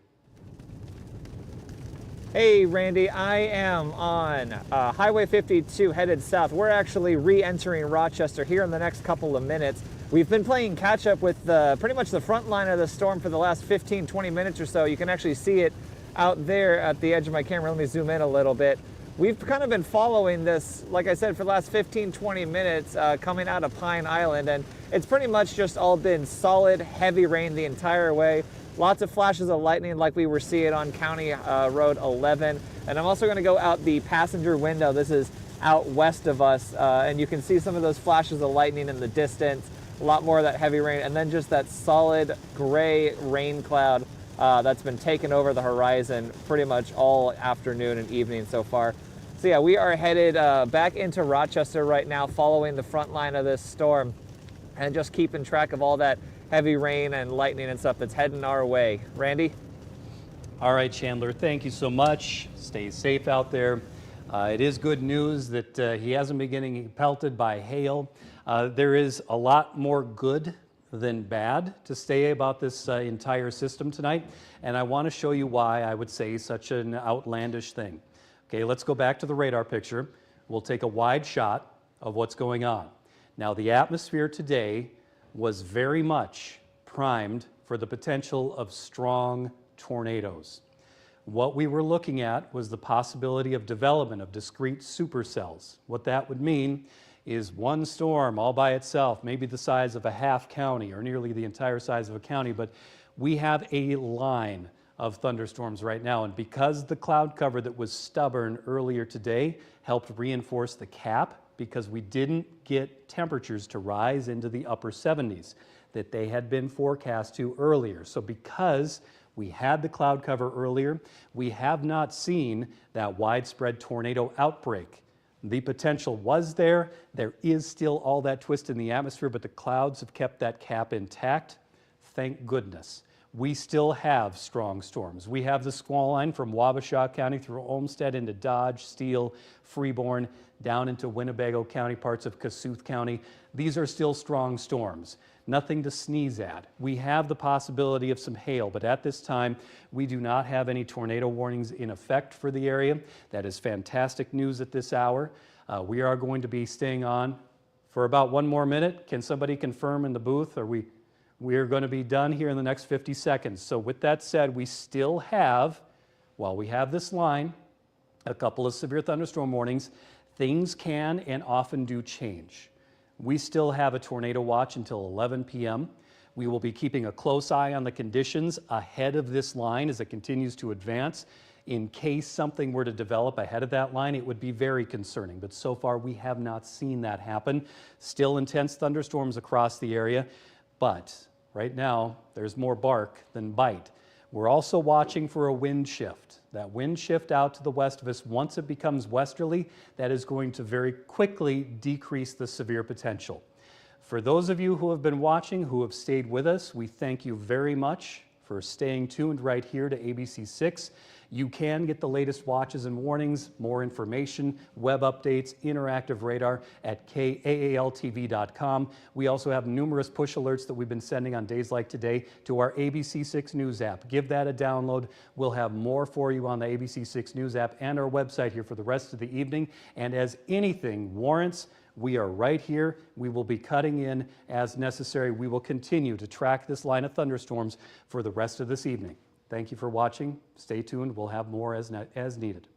D: Hey Randy, I am on Highway 52 headed south. We're actually re-entering Rochester here in the next couple of minutes. We've been playing catch up with pretty much the front line of the storm for the last 15-20 minutes or so. You can actually see it out there at the edge of my camera. Let me zoom in a little bit. We've kind of been following this, like I said, for the last 15-20 minutes coming out of Pine Island, and it's pretty much just all been solid, heavy rain the entire way. Lots of flashes of lightning like we were seeing on County Road 11. And I'm also going to go out the passenger window. This is out west of us, and you can see some of those flashes of lightning in the distance. A lot more of that heavy rain, and then just that solid gray rain cloud that's been taking over the horizon pretty much all afternoon and evening so far. So yeah, we are headed back into Rochester right now, following the front line of this storm and just keeping track of all that heavy rain and lightning and stuff that's heading our way. Randy?
A: All right, Chandler, thank you so much. Stay safe out there. It is good news that he hasn't been getting pelted by hail. There is a lot more good than bad to say about this entire system tonight, and I want to show you why I would say such an outlandish thing. Okay, let's go back to the radar picture. We'll take a wide shot of what's going on. Now, the atmosphere today was very much primed for the potential of strong tornadoes. What we were looking at was the possibility of development of discrete supercells. What that would mean is one storm all by itself, maybe the size of a half county or nearly the entire size of a county, but we have a line of thunderstorms right now, and because the cloud cover that was stubborn earlier today helped reinforce the cap, because we didn't get temperatures to rise into the upper 70s that they had been forecast to earlier. So because we had the cloud cover earlier, we have not seen that widespread tornado outbreak. The potential was there. There is still all that twist in the atmosphere, but the clouds have kept that cap intact. Thank goodness. We still have strong storms. We have the squall line from Wabasha County through Olmsted into Dodge, Steele, Freeborn, down into Winnebago County, parts of Kossuth County. These are still strong storms. Nothing to sneeze at. We have the possibility of some hail, but at this time, we do not have any tornado warnings in effect for the area. That is fantastic news at this hour. We are going to be staying on for about one more minute. Can somebody confirm in the booth? We are going to be done here in the next 50 seconds. So with that said, we still have, while we have this line, a couple of severe thunderstorm warnings. Things can and often do change. We still have a tornado watch until 11 p.m. We will be keeping a close eye on the conditions ahead of this line as it continues to advance. In case something were to develop ahead of that line, it would be very concerning. But so far, we have not seen that happen. Still intense thunderstorms across the area, but right now, there's more bark than bite. We're also watching for a wind shift. That wind shift out to the west of us, once it becomes westerly, that is going to very quickly decrease the severe potential. For those of you who have been watching, who have stayed with us, we thank you very much for staying tuned right here to ABC6. You can get the latest watches and warnings, more information, web updates, interactive radar at kaaltv.com. We also have numerous push alerts that we've been sending on days like today to our ABC6 News app. Give that a download. We'll have more for you on the ABC6 News app and our website here for the rest of the evening. And as anything warrants, we are right here. We will be cutting in as necessary. We will continue to track this line of thunderstorms for the rest of this evening. Thank you for watching. Stay tuned. We'll have more as needed.